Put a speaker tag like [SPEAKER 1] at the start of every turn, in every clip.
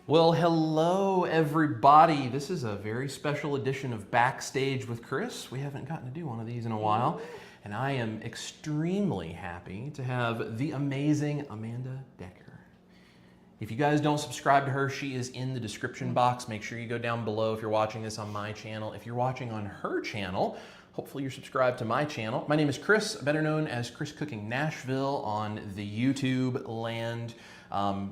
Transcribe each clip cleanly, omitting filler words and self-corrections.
[SPEAKER 1] Well, hello everybody. This is a very special edition of Backstage with Chris. We haven't gotten to do one of these in a while, and I am extremely happy to have the amazing Amanda Decker. If you guys don't subscribe to her, she is in the description box. Make sure you go down below if you're watching this on my channel. If you're watching on her channel, hopefully you're subscribed to my channel. My name is Chris, better known as Chris Cooking Nashville on the YouTube land.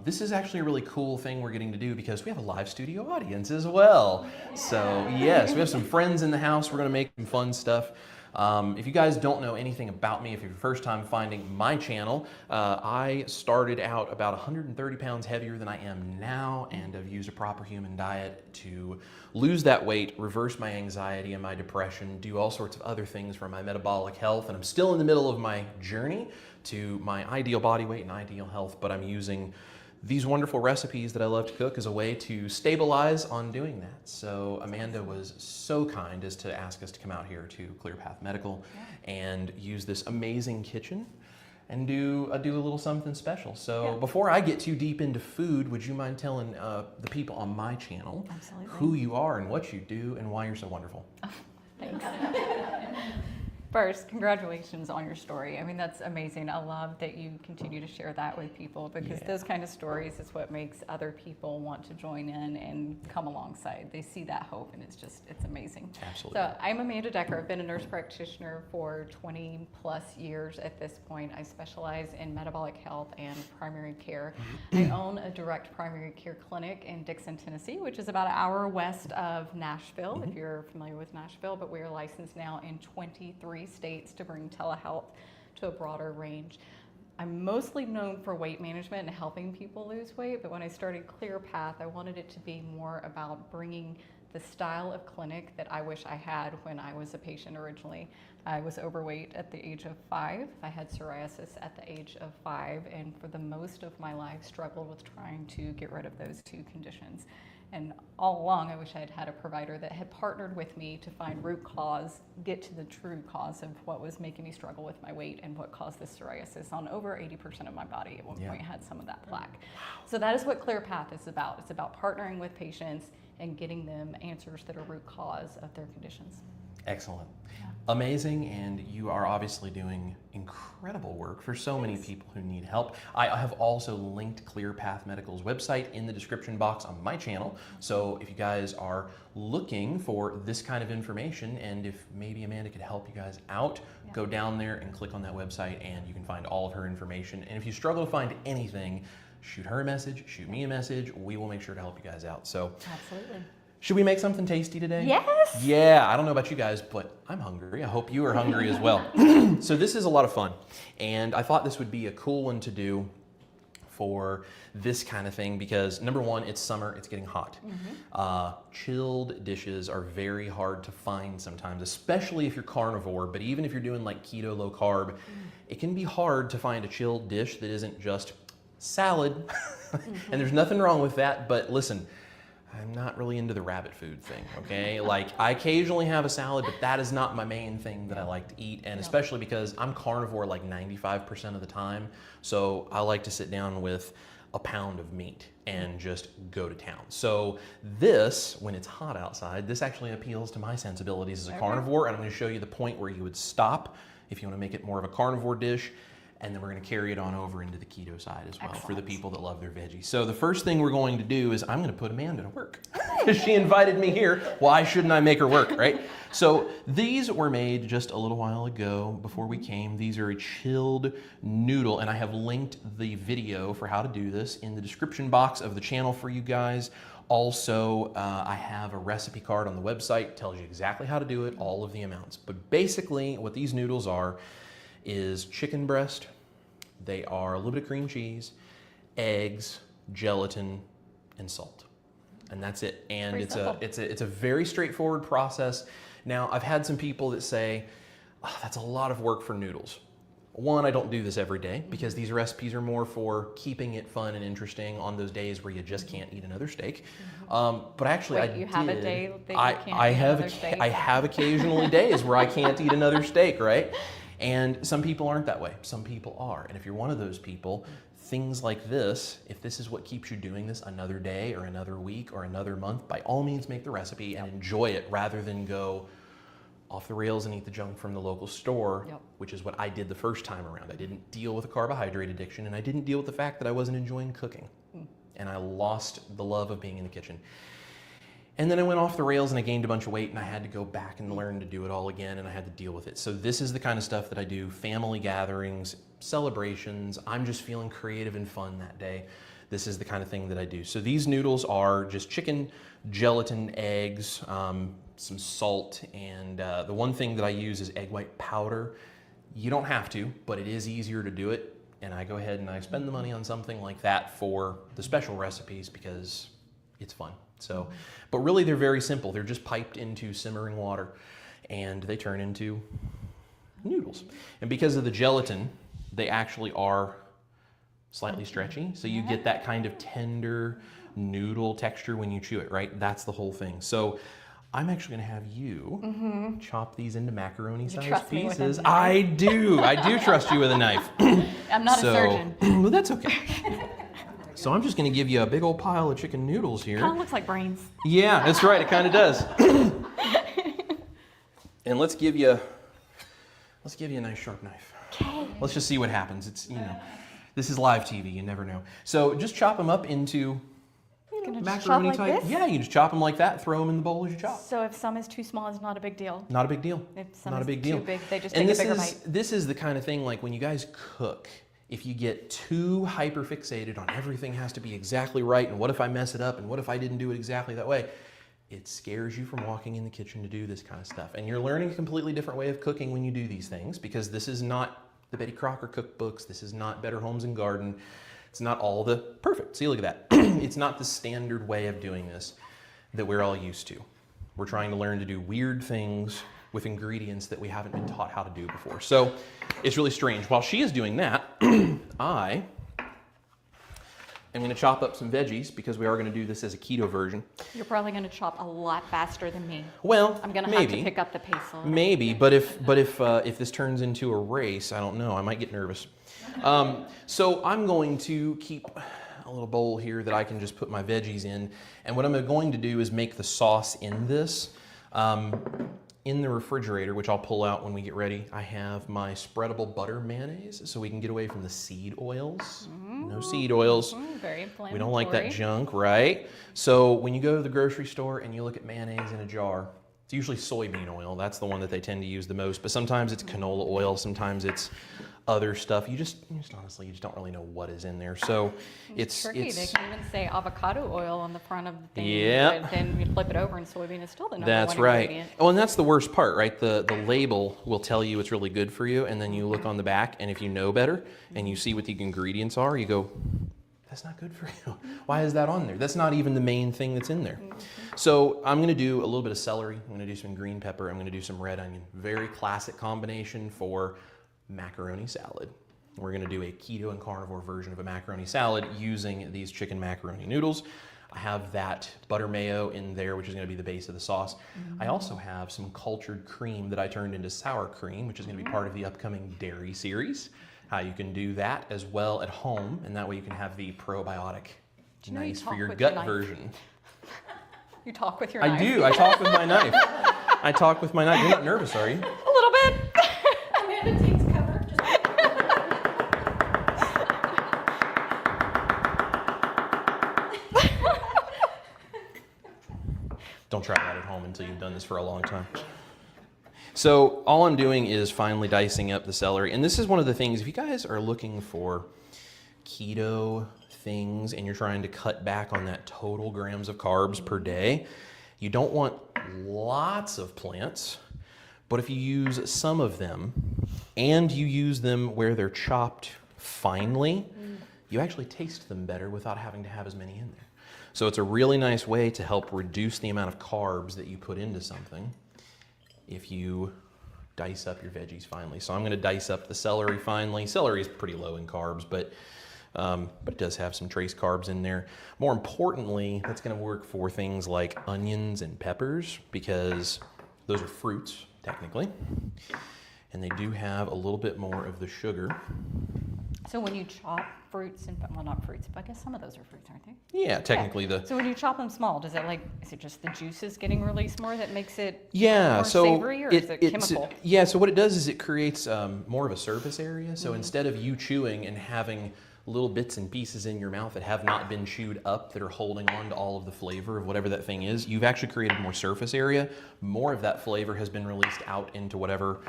[SPEAKER 1] This is actually a really cool thing we're getting to do because we have a live studio audience as well. So yes, we have some friends in the house. We're gonna make some fun stuff. If you guys don't know anything about me, if you're your first time finding my channel, I started out about 130 pounds heavier than I am now, and I've used a proper human diet to lose that weight, reverse my anxiety and my depression, do all sorts of other things for my metabolic health, and I'm still in the middle of my journey to my ideal body weight and ideal health, but I'm using these wonderful recipes that I love to cook as a way to stabilize on doing that. So Amanda was so kind as to ask us to come out here to Clear Path Medical and use this amazing kitchen and do a little something special. So before I get too deep into food, would you mind telling the people on my channel who you are and what you do and why you're so wonderful?
[SPEAKER 2] Thanks. First, congratulations on your story. I mean, that's amazing. I love that you continue to share that with people because those kind of stories is what makes other people want to join in and come alongside. They see that hope and it's amazing.
[SPEAKER 1] Absolutely.
[SPEAKER 2] So I'm Amanda Decker. I've been a nurse practitioner for 20 plus years at this point. I specialize in metabolic health and primary care. I own a direct primary care clinic in Dixon, Tennessee, which is about an hour west of Nashville, if you're familiar with Nashville, but we are licensed now in 23 states to bring telehealth to a broader range. I'm mostly known for weight management and helping people lose weight, but when I started Clear Path, I wanted it to be more about bringing the style of clinic that I wish I had when I was a patient originally. I was overweight at the age of 5. I had psoriasis at the age of 5, and for the most of my life struggled with trying to get rid of those two conditions. And all along, I wish I had had a provider that had partnered with me to find root cause, get to the true cause of what was making me struggle with my weight and what caused this psoriasis on over 80% of my body. At one point, had some of that plaque. So that is what Clear Path is about. It's about partnering with patients and getting them answers that are root cause of their conditions.
[SPEAKER 1] Excellent. Amazing, and you are obviously doing incredible work for so many people who need help. I have also linked Clear Path Medical's website in the description box on my channel, so if you guys are looking for this kind of information and if maybe Amanda could help you guys out, go down there and click on that website and you can find all of her information. And if you struggle to find anything, shoot her a message, shoot me a message, we will make sure to help you guys out. So
[SPEAKER 2] Absolutely.
[SPEAKER 1] Should we make something tasty today?
[SPEAKER 2] Yes!
[SPEAKER 1] Yeah, I don't know about you guys, but I'm hungry. I hope you are hungry as well. So this is a lot of fun, and I thought this would be a cool one to do for this kind of thing because number one, it's summer, it's getting hot. Chilled dishes are very hard to find sometimes, especially if you're carnivore, but even if you're doing like keto, low carb, it can be hard to find a chilled dish that isn't just salad. And there's nothing wrong with that, but listen, I'm not really into the rabbit food thing, okay? Like, I occasionally have a salad, but that is not my main thing that I like to eat, and especially because I'm carnivore like 95% of the time, so I like to sit down with a pound of meat and just go to town. So this, when it's hot outside, this actually appeals to my sensibilities as a carnivore, and I'm gonna show you the point where you would stop if you wanna make it more of a carnivore dish, and then we're gonna carry it on over into the keto side as well for the people that love their veggies. So the first thing we're going to do is I'm gonna put Amanda to work. Because she invited me here, why shouldn't I make her work, right? So these were made just a little while ago before we came. These are a chilled noodle, and I have linked the video for how to do this in the description box of the channel for you guys. Also, I have a recipe card on the website, tells you exactly how to do it, all of the amounts. But basically what these noodles are is chicken breast. They are a little bit of cream cheese, eggs, gelatin, and salt. And that's it. And it's a very straightforward process. Now, I've had some people that say, oh, that's a lot of work for noodles. One, I don't do this every day because these recipes are more for keeping it fun and interesting on those days where you just can't eat another steak. But actually,
[SPEAKER 2] Wait, you have a day that you can't eat another steak?
[SPEAKER 1] I have occasionally days where I can't eat another steak, right? And some people aren't that way. Some people are. And if you're one of those people, things like this, if this is what keeps you doing this another day or another week or another month, by all means make the recipe and enjoy it rather than go off the rails and eat the junk from the local store, which is what I did the first time around. I didn't deal with a carbohydrate addiction, and I didn't deal with the fact that I wasn't enjoying cooking. And I lost the love of being in the kitchen. And then I went off the rails and I gained a bunch of weight, and I had to go back and learn to do it all again, and I had to deal with it. So this is the kind of stuff that I do, family gatherings, celebrations. I'm just feeling creative and fun that day. This is the kind of thing that I do. So these noodles are just chicken, gelatin, eggs, some salt, and the one thing that I use is egg white powder. You don't have to, but it is easier to do it. And I go ahead and I spend the money on something like that for the special recipes because it's fun. So, but really they're very simple. They're just piped into simmering water and they turn into noodles. And because of the gelatin, they actually are slightly stretchy. So you get that kind of tender noodle texture when you chew it, right? That's the whole thing. So I'm actually gonna have you chop these into macaroni-sized pieces. I do trust you with a knife.
[SPEAKER 2] I'm not a surgeon.
[SPEAKER 1] Well, that's okay. So I'm just gonna give you a big old pile of chicken noodles here.
[SPEAKER 2] Kind of looks like brains.
[SPEAKER 1] Yeah, that's right, it kind of does. And let's give you a nice sharp knife.
[SPEAKER 2] Okay.
[SPEAKER 1] Let's just see what happens. It's, this is live TV, you never know. So just chop them up into macaroni
[SPEAKER 2] like
[SPEAKER 1] type.
[SPEAKER 2] this?
[SPEAKER 1] Yeah, you just chop them like that, throw them in the bowl as you chop.
[SPEAKER 2] So if some is too small, it's not a big deal.
[SPEAKER 1] Not a big deal.
[SPEAKER 2] If some
[SPEAKER 1] not
[SPEAKER 2] is
[SPEAKER 1] a big deal.
[SPEAKER 2] too big, they just take a bigger bite.
[SPEAKER 1] This is the kind of thing, like when you guys cook, if you get too hyper fixated on everything has to be exactly right, and what if I mess it up, and what if I didn't do it exactly that way, it scares you from walking in the kitchen to do this kind of stuff. And you're learning a completely different way of cooking when you do these things, because this is not the Betty Crocker cookbooks, this is not Better Homes and Garden. It's not all the perfect. See, look at that. It's not the standard way of doing this that we're all used to. We're trying to learn to do weird things with ingredients that we haven't been taught how to do before. So it's really strange. While she is doing that, I am going to chop up some veggies because we are going to do this as a keto version.
[SPEAKER 2] You're probably going to chop a lot faster than me.
[SPEAKER 1] Well,
[SPEAKER 2] I'm going to have to pick up the pace a little.
[SPEAKER 1] Maybe, but if this turns into a race, I don't know. I might get nervous. So I'm going to keep a little bowl here that I can just put my veggies in. And what I'm going to do is make the sauce in this. In the refrigerator, which I'll pull out when we get ready, I have my spreadable butter mayonnaise, so we can get away from the seed oils. No seed oils.
[SPEAKER 2] Very inflammatory.
[SPEAKER 1] We don't like that junk, right? So when you go to the grocery store and you look at mayonnaise in a jar, it's usually soybean oil. That's the one that they tend to use the most, but sometimes it's canola oil, sometimes it's other stuff. You just honestly, you just don't really know what is in there. So it's
[SPEAKER 2] tricky. They can even say avocado oil on the front of the thing.
[SPEAKER 1] Yeah.
[SPEAKER 2] But then you flip it over and soybean is still the number
[SPEAKER 1] That's
[SPEAKER 2] one
[SPEAKER 1] right.
[SPEAKER 2] ingredient.
[SPEAKER 1] Oh, and that's the worst part, right? The label will tell you it's really good for you, and then you look on the back, and if you know better and you see what the ingredients are, you go, that's not good for you. Why is that on there? That's not even the main thing that's in there. So I'm gonna do a little bit of celery. I'm gonna do some green pepper. I'm gonna do some red onion. Very classic combination for macaroni salad. We're gonna do a keto and carnivore version of a macaroni salad using these chicken macaroni noodles. I have that butter mayo in there, which is gonna be the base of the sauce. I also have some cultured cream that I turned into sour cream, which is gonna be part of the upcoming dairy series. How you can do that as well at home, and that way you can have the probiotic, nice for your gut version.
[SPEAKER 2] You talk with your knife.
[SPEAKER 1] I do, I talk with my knife. I talk with my knife. You're not nervous, are you?
[SPEAKER 2] A little bit.
[SPEAKER 3] Amanda takes cover.
[SPEAKER 1] Don't try that at home until you've done this for a long time. So all I'm doing is finely dicing up the celery. And this is one of the things, if you guys are looking for keto things and you're trying to cut back on that total grams of carbs per day, you don't want lots of plants, but if you use some of them and you use them where they're chopped finely, you actually taste them better without having to have as many in there. So it's a really nice way to help reduce the amount of carbs that you put into something if you dice up your veggies finely. So I'm gonna dice up the celery finely. Celery is pretty low in carbs, but it does have some trace carbs in there. More importantly, that's gonna work for things like onions and peppers because those are fruits, technically. And they do have a little bit more of the sugar
[SPEAKER 2] So when you chop fruits and, well, not fruits, but I guess some of those are fruits, aren't they?
[SPEAKER 1] Yeah, technically
[SPEAKER 2] So when you chop them small, is it just the juices getting released more that makes it
[SPEAKER 1] Yeah,
[SPEAKER 2] more
[SPEAKER 1] so
[SPEAKER 2] savory, or is it chemical?
[SPEAKER 1] Yeah, so what it does is it creates more of a surface area. So instead of you chewing and having little bits and pieces in your mouth that have not been chewed up that are holding on to all of the flavor of whatever that thing is, you've actually created more surface area. More of that flavor has been released out into whatever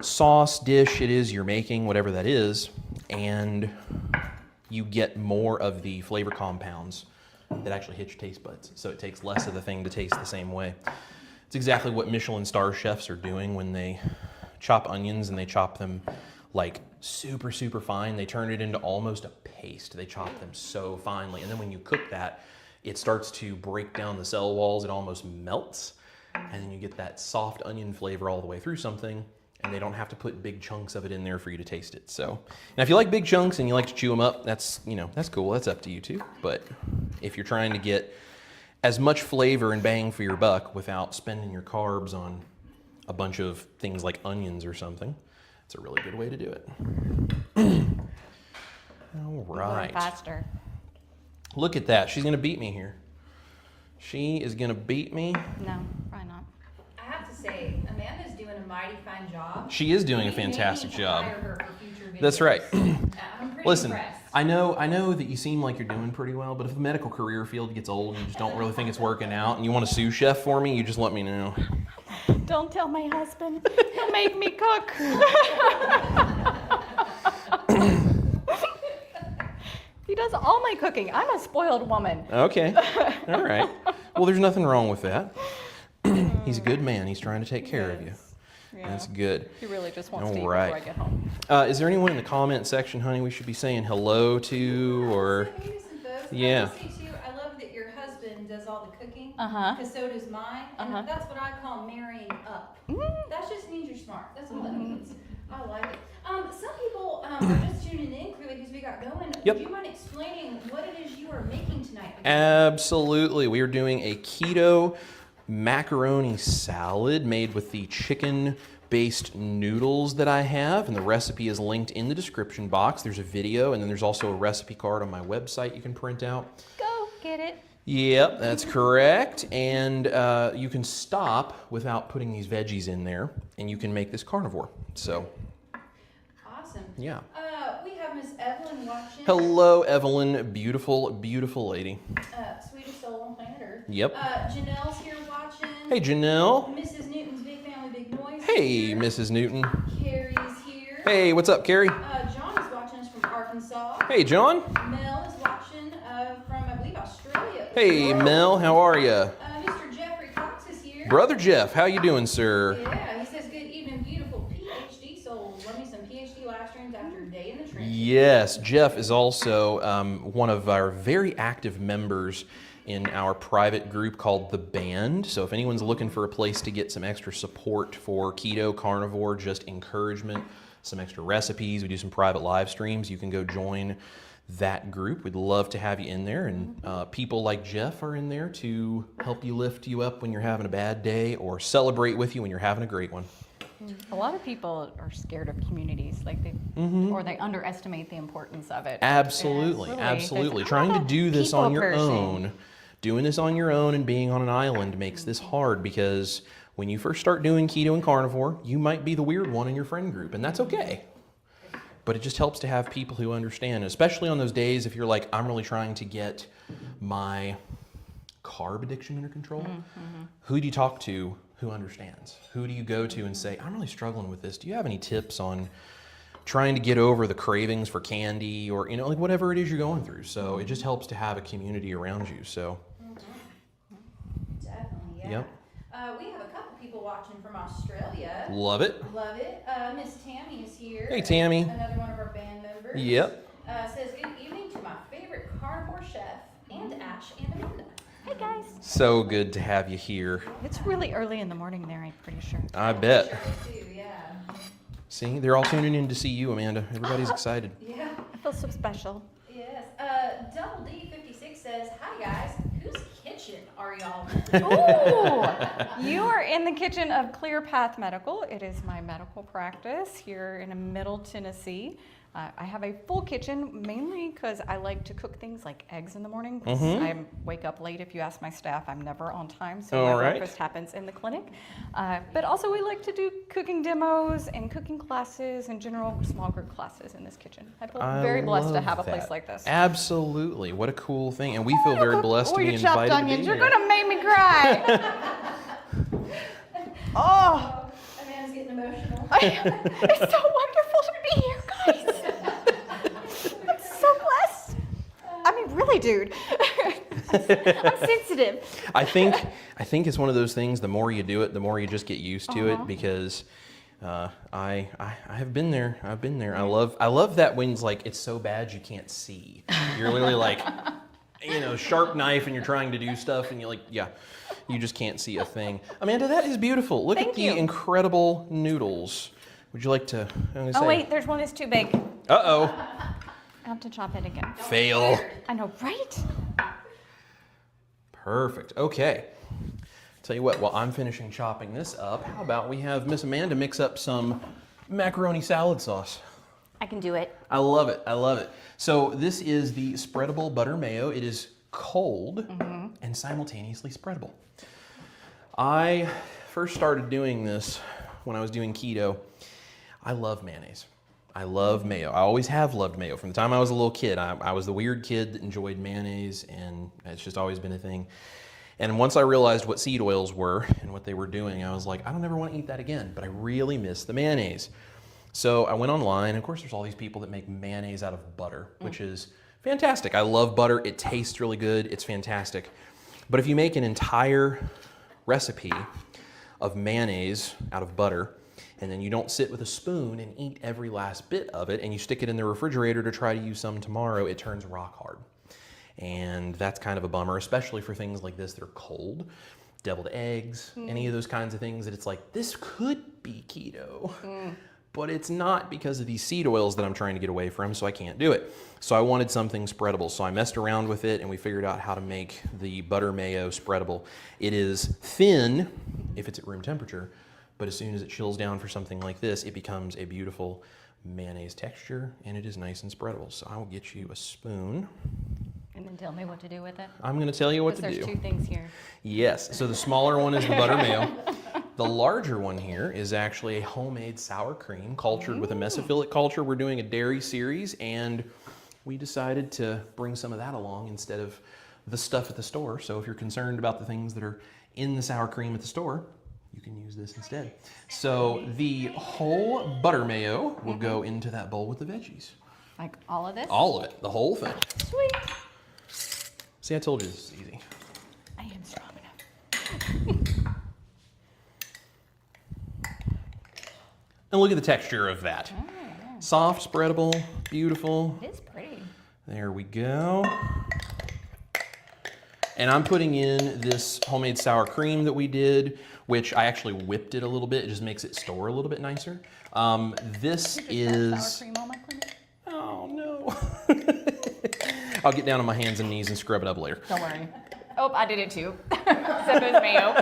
[SPEAKER 1] sauce, dish it is you're making, whatever that is, and you get more of the flavor compounds that actually hit your taste buds. So it takes less of the thing to taste the same way. It's exactly what Michelin star chefs are doing when they chop onions and they chop them like super, super fine. They turn it into almost a paste. They chop them so finely. And then when you cook that, it starts to break down the cell walls. It almost melts. And then you get that soft onion flavor all the way through something. And they don't have to put big chunks of it in there for you to taste it. So, now if you like big chunks and you like to chew them up, that's cool. That's up to you too. But if you're trying to get as much flavor and bang for your buck without spending your carbs on a bunch of things like onions or something, it's a really good way to do it. All right.
[SPEAKER 2] Faster.
[SPEAKER 1] Look at that. She's going to beat me here. She is going to beat me.
[SPEAKER 2] No, probably not.
[SPEAKER 3] I have to say, Amanda's doing a mighty fine job.
[SPEAKER 1] She is doing a
[SPEAKER 3] We may
[SPEAKER 1] fantastic
[SPEAKER 3] need to
[SPEAKER 1] job.
[SPEAKER 3] hire her for future videos.
[SPEAKER 1] That's right.
[SPEAKER 3] I'm pretty
[SPEAKER 1] Listen,
[SPEAKER 3] impressed.
[SPEAKER 1] I know that you seem like you're doing pretty well, but if the medical career field gets old and you just don't really think it's working out and you want a sous chef for me, you just let me know.
[SPEAKER 2] Don't tell my husband. He'll make me cook. He does all my cooking. I'm a spoiled woman.
[SPEAKER 1] Okay. All right. Well, there's nothing wrong with that. He's a good man. He's trying to take care of you.
[SPEAKER 2] Yeah.
[SPEAKER 1] That's good.
[SPEAKER 2] He really just wants
[SPEAKER 1] All
[SPEAKER 2] to eat
[SPEAKER 1] right.
[SPEAKER 2] before I get home.
[SPEAKER 1] Is there anyone in the comment section, honey, we should be saying hello to, or?
[SPEAKER 3] Maybe some folks.
[SPEAKER 1] Yeah.
[SPEAKER 3] I, too, I love that your husband does all the cooking.
[SPEAKER 2] Uh-huh.
[SPEAKER 3] Because so does mine. And
[SPEAKER 2] Uh-huh.
[SPEAKER 3] that's what I call marrying up. That just means you're smart. That's all that
[SPEAKER 2] Mm-hmm.
[SPEAKER 3] means. I like it. Some people are just tuning in clearly because we got going.
[SPEAKER 1] Yep.
[SPEAKER 3] Would you mind explaining what it is you are making tonight?
[SPEAKER 1] Absolutely. We are doing a keto macaroni salad made with the chicken-based noodles that I have, and the recipe is linked in the description box. There's a video, and then there's also a recipe card on my website you can print out.
[SPEAKER 2] Go get it.
[SPEAKER 1] Yep, that's correct. And you can stop without putting these veggies in there, and you can make this carnivore. So,
[SPEAKER 3] Awesome.
[SPEAKER 1] yeah.
[SPEAKER 3] We have Miss Evelyn watching.
[SPEAKER 1] Hello, Evelyn. Beautiful, beautiful lady.
[SPEAKER 3] Sweetest soul on planet Earth.
[SPEAKER 1] Yep.
[SPEAKER 3] Janelle's here watching.
[SPEAKER 1] Hey, Janelle.
[SPEAKER 3] Mrs. Newton's Big Family Big Noise.
[SPEAKER 1] Hey,
[SPEAKER 3] here.
[SPEAKER 1] Mrs. Newton.
[SPEAKER 3] Carrie's here.
[SPEAKER 1] Hey, what's up, Carrie?
[SPEAKER 3] John is watching us from Arkansas.
[SPEAKER 1] Hey, John.
[SPEAKER 3] Mel is watching from, I believe, Australia.
[SPEAKER 1] Hey, Mel. How are you?
[SPEAKER 3] Mr. Jeffrey Cox is here.
[SPEAKER 1] Brother Jeff, how you doing, sir?
[SPEAKER 3] Yeah, he says, good evening, beautiful PhD souls. Love me some PhD live streams after a day in the trenches.
[SPEAKER 1] Yes, Jeff is also one of our very active members in our private group called The Band. So if anyone's looking for a place to get some extra support for keto, carnivore, just encouragement, some extra recipes, we do some private live streams, you can go join that group. We'd love to have you in there, and people like Jeff are in there to help you lift you up when you're having a bad day or celebrate with you when you're having a great one.
[SPEAKER 2] A lot of people are scared of communities, like or they underestimate the importance of it.
[SPEAKER 1] Absolutely,
[SPEAKER 2] Really,
[SPEAKER 1] absolutely.
[SPEAKER 2] because
[SPEAKER 1] Trying
[SPEAKER 2] I'm
[SPEAKER 1] to
[SPEAKER 2] a
[SPEAKER 1] do this on
[SPEAKER 2] people
[SPEAKER 1] your
[SPEAKER 2] person.
[SPEAKER 1] own, doing this on your own and being on an island makes this hard, because when you first start doing keto and carnivore, you might be the weird one in your friend group, and that's okay. But it just helps to have people who understand, especially on those days if you're like, I'm really trying to get my carb addiction under control. Who do you talk to who understands? Who do you go to and say, I'm really struggling with this. Do you have any tips on trying to get over the cravings for candy, or like whatever it is you're going through? So it just helps to have a community around you. So
[SPEAKER 3] Definitely, yeah.
[SPEAKER 1] Yep.
[SPEAKER 3] We have a couple people watching from Australia.
[SPEAKER 1] love it.
[SPEAKER 3] Love it. Miss Tammy is here.
[SPEAKER 1] Hey, Tammy.
[SPEAKER 3] Another one of our band members.
[SPEAKER 1] Yep.
[SPEAKER 3] Says, good evening to my favorite carnivore chef, and Ash and Amanda.
[SPEAKER 2] Hey guys.
[SPEAKER 1] So good to have you here.
[SPEAKER 2] It's really early in the morning there, I'm pretty sure.
[SPEAKER 1] I bet.
[SPEAKER 3] Sure too, yeah.
[SPEAKER 1] See, they're all tuning in to see you, Amanda. Everybody's excited.
[SPEAKER 3] Yeah.
[SPEAKER 2] I feel so special.
[SPEAKER 3] Yes. Double D56 says, hi guys, whose kitchen are y'all in?
[SPEAKER 2] Ooh! You are in the kitchen of Clear Path Medical. It is my medical practice here in Middle Tennessee. I have a full kitchen, mainly because I like to cook things like eggs in the morning. 'Cause
[SPEAKER 1] Mm-hmm.
[SPEAKER 2] I wake up late. If you ask my staff, I'm never on time, so
[SPEAKER 1] All
[SPEAKER 2] my
[SPEAKER 1] right.
[SPEAKER 2] breakfast happens in the clinic. But also we like to do cooking demos and cooking classes and general small group classes in this kitchen. I feel very blessed to
[SPEAKER 1] love
[SPEAKER 2] have a place
[SPEAKER 1] that.
[SPEAKER 2] like this.
[SPEAKER 1] Absolutely. What a cool thing. And we feel very blessed to be
[SPEAKER 2] your chopped
[SPEAKER 1] invited to
[SPEAKER 2] onions.
[SPEAKER 1] be
[SPEAKER 2] You're
[SPEAKER 1] here.
[SPEAKER 2] gonna make me cry. Oh,
[SPEAKER 3] Amanda's getting emotional.
[SPEAKER 2] it's so wonderful to be here, guys. I'm so blessed. I mean, really, dude. I'm sensitive.
[SPEAKER 1] I think it's one of those things. The more you do it, the more you just get used to it. Because I have been there. I've been there. I love that when it's like it's so bad you can't see. You're literally like, sharp knife, and you're trying to do stuff, and you're like, yeah, you just can't see a thing. Amanda, that is beautiful. Look
[SPEAKER 2] Thank
[SPEAKER 1] at the
[SPEAKER 2] you.
[SPEAKER 1] incredible noodles. Would you like to?
[SPEAKER 2] Oh wait, there's one that's too big.
[SPEAKER 1] Uh-oh.
[SPEAKER 2] I have to chop it again.
[SPEAKER 1] Fail.
[SPEAKER 2] I know, right?
[SPEAKER 1] Perfect. Okay. Tell you what, while I'm finishing chopping this up, how about we have Miss Amanda mix up some macaroni salad sauce?
[SPEAKER 2] I can do it.
[SPEAKER 1] I love it. I love it. So this is the spreadable butter mayo. It is cold and simultaneously spreadable. I first started doing this when I was doing keto. I love mayonnaise. I love mayo. I always have loved mayo. From the time I was a little kid, I was the weird kid that enjoyed mayonnaise, and it's just always been a thing. And once I realized what seed oils were and what they were doing, I was like, I don't ever want to eat that again, but I really miss the mayonnaise. So I went online, and of course there's all these people that make mayonnaise out of butter, which is fantastic. I love butter. It tastes really good. It's fantastic. But if you make an entire recipe of mayonnaise out of butter, and then you don't sit with a spoon and eat every last bit of it, and you stick it in the refrigerator to try to use some tomorrow, it turns rock hard. And that's kind of a bummer, especially for things like this that are cold, deviled eggs, any of those kinds of things that it's like, this could be keto, but it's not because of these seed oils that I'm trying to get away from, so I can't do it. So I wanted something spreadable. So I messed around with it, and we figured out how to make the butter mayo spreadable. It is thin if it's at room temperature, but as soon as it chills down for something like this, it becomes a beautiful mayonnaise texture, and it is nice and spreadable. So I will get you a spoon.
[SPEAKER 2] And then tell me what to do with it.
[SPEAKER 1] I'm going to tell you what to
[SPEAKER 2] Because
[SPEAKER 1] do.
[SPEAKER 2] there's two things here.
[SPEAKER 1] Yes, so the smaller one is the butter mayo. The larger one here is actually a homemade sour cream cultured with a mesophilic culture. We're doing a dairy series, and we decided to bring some of that along instead of the stuff at the store. So if you're concerned about the things that are in the sour cream at the store, you can use this instead. So the whole butter mayo will go into that bowl with the veggies.
[SPEAKER 2] Like all of this?
[SPEAKER 1] All of it, the whole thing.
[SPEAKER 2] Sweet.
[SPEAKER 1] See, I told you this is easy.
[SPEAKER 2] I am strong enough.
[SPEAKER 1] And look at the texture of that.
[SPEAKER 2] Oh, yeah.
[SPEAKER 1] Soft, spreadable, beautiful.
[SPEAKER 2] It is pretty.
[SPEAKER 1] There we go. And I'm putting in this homemade sour cream that we did, which I actually whipped it a little bit. It just makes it store a little bit nicer. This is...
[SPEAKER 2] Sour cream on my clinic?
[SPEAKER 1] Oh, no. I'll get down on my hands and knees and scrub it up later.
[SPEAKER 2] Don't worry. Oh, I did it too. Except it was mayo.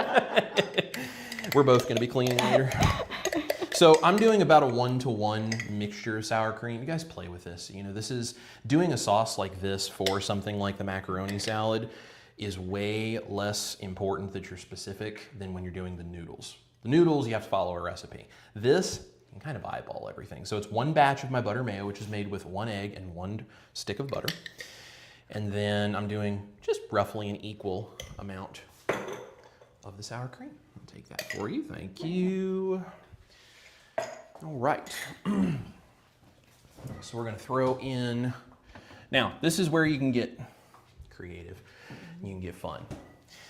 [SPEAKER 1] We're both going to be cleaning later. So I'm doing about a 1-to-1 mixture of sour cream. You guys play with this. This is doing a sauce like this for something like the macaroni salad is way less important that you're specific than when you're doing the noodles. The noodles, you have to follow a recipe. This, you can kind of eyeball everything. So it's one batch of my butter mayo, which is made with 1 egg and 1 stick of butter. And then I'm doing just roughly an equal amount of the sour cream. I'll take that for you, thank you. All right. So we're gonna throw in, now this is where you can get creative, you can get fun.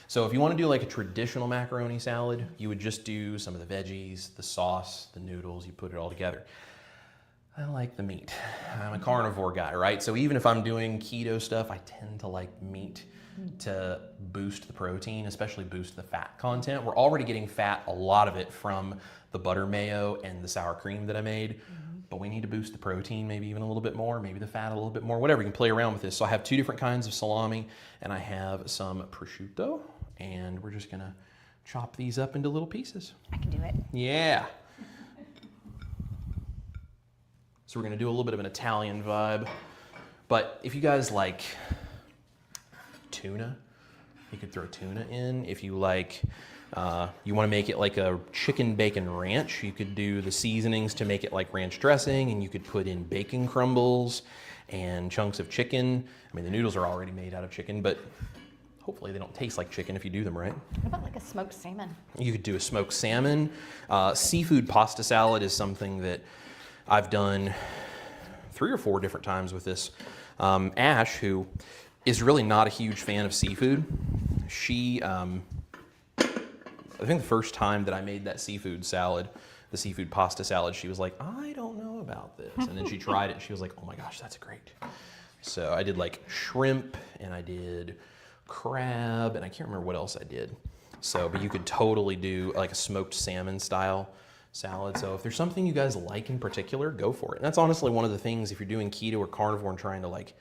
[SPEAKER 1] So if you wanna do like a traditional macaroni salad, you would just do some of the veggies, the sauce, the noodles, you put it all together. I like the meat. I'm a carnivore guy, right? So even if I'm doing keto stuff, I tend to like meat to boost the protein, especially boost the fat content. We're already getting fat, a lot of it from the butter mayo and the sour cream that I made, but we need to boost the protein maybe even a little bit more, maybe the fat a little bit more, whatever. You can play around with this. So I have 2 different kinds of salami, and I have some prosciutto, and we're just gonna chop these up into little pieces.
[SPEAKER 2] I can do it.
[SPEAKER 1] Yeah. So we're gonna do a little bit of an Italian vibe. But if you guys like tuna, you could throw tuna in. If you like, you wanna make it like a chicken bacon ranch, you could do the seasonings to make it like ranch dressing, and you could put in bacon crumbles and chunks of chicken. I mean, the noodles are already made out of chicken, but hopefully they don't taste like chicken if you do them right.
[SPEAKER 2] What about like a smoked salmon?
[SPEAKER 1] You could do a smoked salmon. Seafood pasta salad is something that I've done 3 or 4 different times with this. Ash, who is really not a huge fan of seafood, she, I think the first time that I made that seafood salad, the seafood pasta salad, she was like, I don't know about this. And then she tried it and she was like, oh my gosh, that's great. So I did like shrimp and I did crab and I can't remember what else I did. So, but you could totally do like a smoked salmon style salad. So if there's something you guys like in particular, go for it. And that's honestly one of the things if you're doing keto or carnivore and trying to like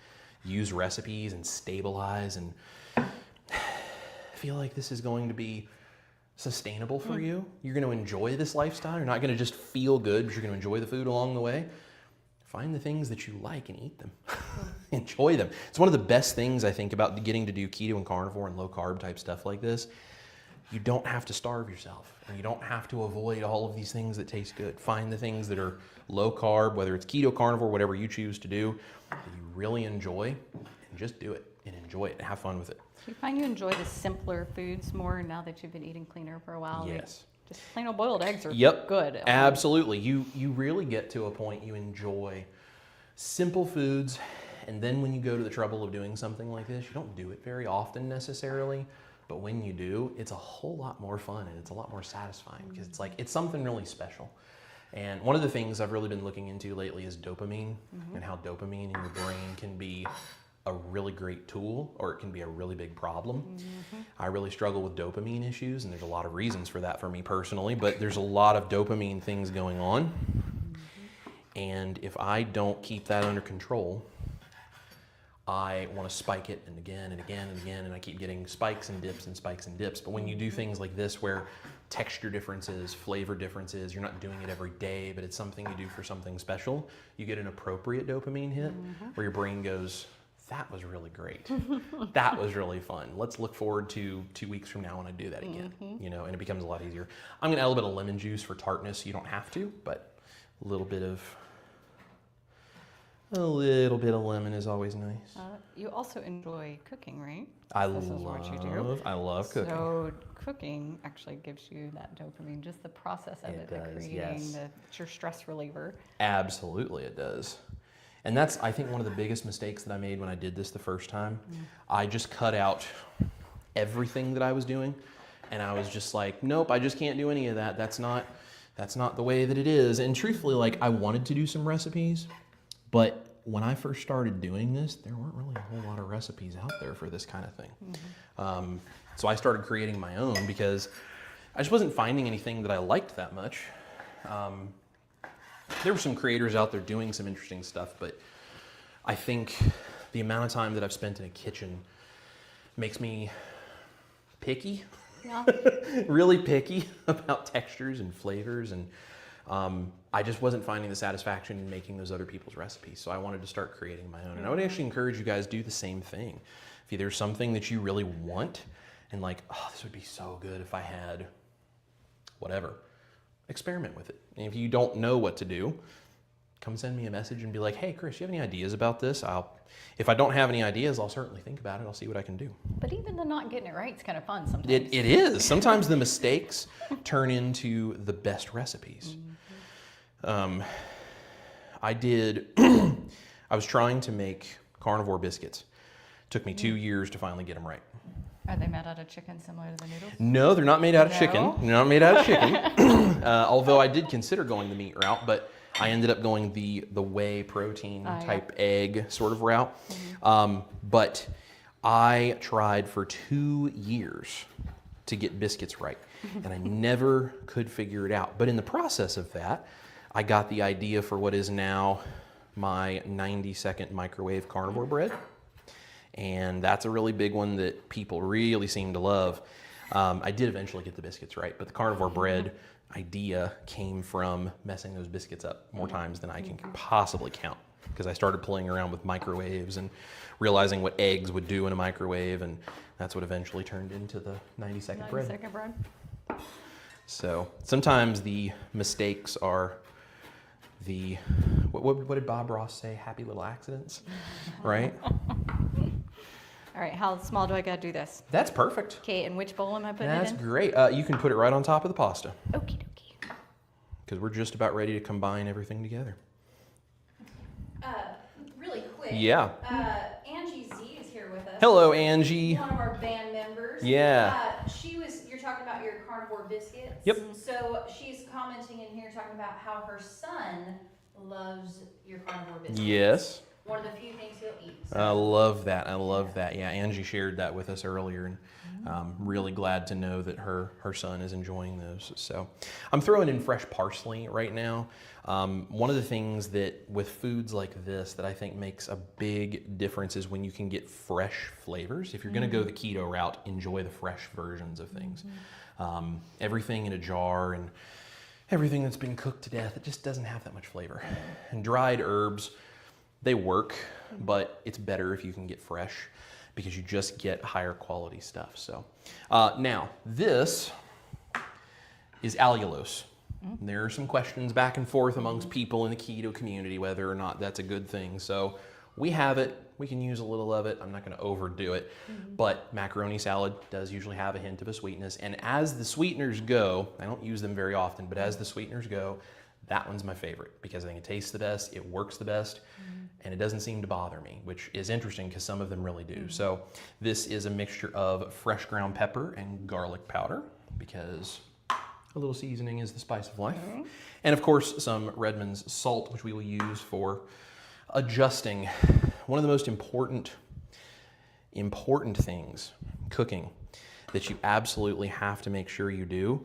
[SPEAKER 1] use recipes and stabilize, and I feel like this is going to be sustainable for you. You're going to enjoy this lifestyle. You're not going to just feel good, but you're going to enjoy the food along the way. Find the things that you like and eat them. Enjoy them. It's one of the best things I think about getting to do keto and carnivore and low carb type stuff like this. You don't have to starve yourself, and you don't have to avoid all of these things that taste good. Find the things that are low carb, whether it's keto, carnivore, whatever you choose to do, that you really enjoy, and just do it and enjoy it and have fun with it.
[SPEAKER 2] Do you find you enjoy the simpler foods more now that you've been eating cleaner for a while?
[SPEAKER 1] Yes.
[SPEAKER 2] Like just plain old boiled eggs are
[SPEAKER 1] Yep.
[SPEAKER 2] good.
[SPEAKER 1] Absolutely. You really get to a point you enjoy simple foods, and then when you go to the trouble of doing something like this, you don't do it very often necessarily, but when you do, it's a whole lot more fun and it's a lot more satisfying because it's like, it's something really special. And one of the things I've really been looking into lately is dopamine, and how dopamine in your brain can be a really great tool, or it can be a really big problem. I really struggle with dopamine issues, and there's a lot of reasons for that for me personally, but there's a lot of dopamine things going on. And if I don't keep that under control, I want to spike it and again and again and again, and I keep getting spikes and dips and spikes and dips. But when you do things like this where texture differences, flavor differences, you're not doing it every day, but it's something you do for something special, you get an appropriate dopamine hit where your brain goes, that was really great. That was really fun. Let's look forward to 2 weeks from now when I do that again, you know, and it becomes a lot easier. I'm gonna add a little bit of lemon juice for tartness. You don't have to, but a little bit of lemon is always nice.
[SPEAKER 2] You also enjoy cooking, right?
[SPEAKER 1] I
[SPEAKER 2] This is what you do.
[SPEAKER 1] love cooking.
[SPEAKER 2] So cooking actually gives you that dopamine, just the process of it, the
[SPEAKER 1] does,
[SPEAKER 2] creating,
[SPEAKER 1] yes.
[SPEAKER 2] it's your stress reliever.
[SPEAKER 1] Absolutely, it does. And that's, I think, one of the biggest mistakes that I made when I did this the first time. I just cut out everything that I was doing, and I was just like, nope, I just can't do any of that. That's not the way that it is. And truthfully, like, I wanted to do some recipes, but when I first started doing this, there weren't really a whole lot of recipes out there for this kind of thing. So I started creating my own because I just wasn't finding anything that I liked that much. There were some creators out there doing some interesting stuff, but I think the amount of time that I've spent in a kitchen makes me picky,
[SPEAKER 2] Yeah.
[SPEAKER 1] really picky about textures and flavors, and I just wasn't finding the satisfaction in making those other people's recipes, so I wanted to start creating my own. And I would actually encourage you guys to do the same thing. If there's something that you really want, and like, oh, this would be so good if I had whatever, experiment with it. And if you don't know what to do, come send me a message and be like, hey, Chris, you have any ideas about this? If I don't have any ideas, I'll certainly think about it. I'll see what I can do.
[SPEAKER 2] But even the not getting it right is kind of fun sometimes.
[SPEAKER 1] It is. Sometimes the mistakes turn into the best recipes. I was trying to make carnivore biscuits. Took me 2 years to finally get them right.
[SPEAKER 2] Are they made out of chicken similar to the noodles?
[SPEAKER 1] No, they're not made out of chicken.
[SPEAKER 2] No?
[SPEAKER 1] They're not made out of chicken. Although I did consider going the meat route, but I ended up going the whey protein type egg sort of route. But I tried for 2 years to get biscuits right, and I never could figure it out. But in the process of that, I got the idea for what is now my 90-second microwave carnivore bread. And that's a really big one that people really seem to love. I did eventually get the biscuits right, but the carnivore bread idea came from messing those biscuits up more times than I can possibly count, because I started playing around with microwaves and realizing what eggs would do in a microwave, and that's what eventually turned into the 90-second bread.
[SPEAKER 2] 90-second bread.
[SPEAKER 1] So sometimes the mistakes are what did Bob Ross say? Happy little accidents, right?
[SPEAKER 2] All right, how small do I gotta do this?
[SPEAKER 1] That's perfect.
[SPEAKER 2] Okay, and which bowl am I putting
[SPEAKER 1] That's
[SPEAKER 2] it in?
[SPEAKER 1] great. You can put it right on top of the pasta,
[SPEAKER 2] Okie dokie.
[SPEAKER 1] because we're just about ready to combine everything together.
[SPEAKER 3] Really quick.
[SPEAKER 1] Yeah.
[SPEAKER 3] Angie Z is here with us.
[SPEAKER 1] Hello, Angie.
[SPEAKER 3] One of our band members.
[SPEAKER 1] Yeah.
[SPEAKER 3] You're talking about your carnivore biscuits.
[SPEAKER 1] Yep.
[SPEAKER 3] So she's commenting in here talking about how her son loves your carnivore biscuits.
[SPEAKER 1] Yes.
[SPEAKER 3] One of the few things he'll eat.
[SPEAKER 1] I love that. I love that. Yeah, Angie shared that with us earlier, and really glad to know that her son is enjoying those. So I'm throwing in fresh parsley right now. One of the things that with foods like this that I think makes a big difference is when you can get fresh flavors. If you're going to go the keto route, enjoy the fresh versions of things. Everything in a jar and everything that's been cooked to death, it just doesn't have that much flavor. And dried herbs, they work, but it's better if you can get fresh, because you just get higher quality stuff. So now this is allulose. There are some questions back and forth amongst people in the keto community whether or not that's a good thing. So we have it. We can use a little of it. I'm not going to overdo it, but macaroni salad does usually have a hint of a sweetness. And as the sweeteners go, I don't use them very often, but as the sweeteners go, that one's my favorite, because I think it tastes the best, it works the best, and it doesn't seem to bother me, which is interesting because some of them really do. So this is a mixture of fresh ground pepper and garlic powder, because a little seasoning is the spice of life. And of course, some Redmond's salt, which we will use for adjusting. One of the most important things cooking that you absolutely have to make sure you do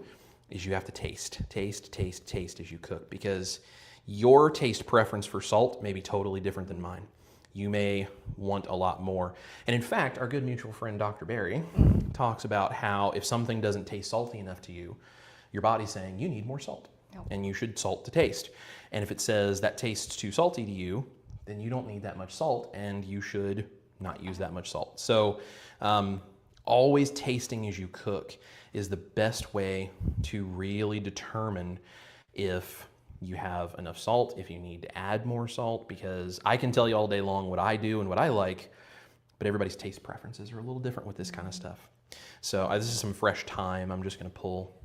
[SPEAKER 1] is you have to taste as you cook, because your taste preference for salt may be totally different than mine. You may want a lot more. And in fact, our good mutual friend, Dr. Barry, talks about how if something doesn't taste salty enough to you, your body's saying you need more salt, and you should salt to taste. And if it says that tastes too salty to you, then you don't need that much salt, and you should not use that much salt. So always tasting as you cook is the best way to really determine if you have enough salt, if you need to add more salt, because I can tell you all day long what I do and what I like, but everybody's taste preferences are a little different with this kind of stuff. So this is some fresh thyme. I'm just going to pull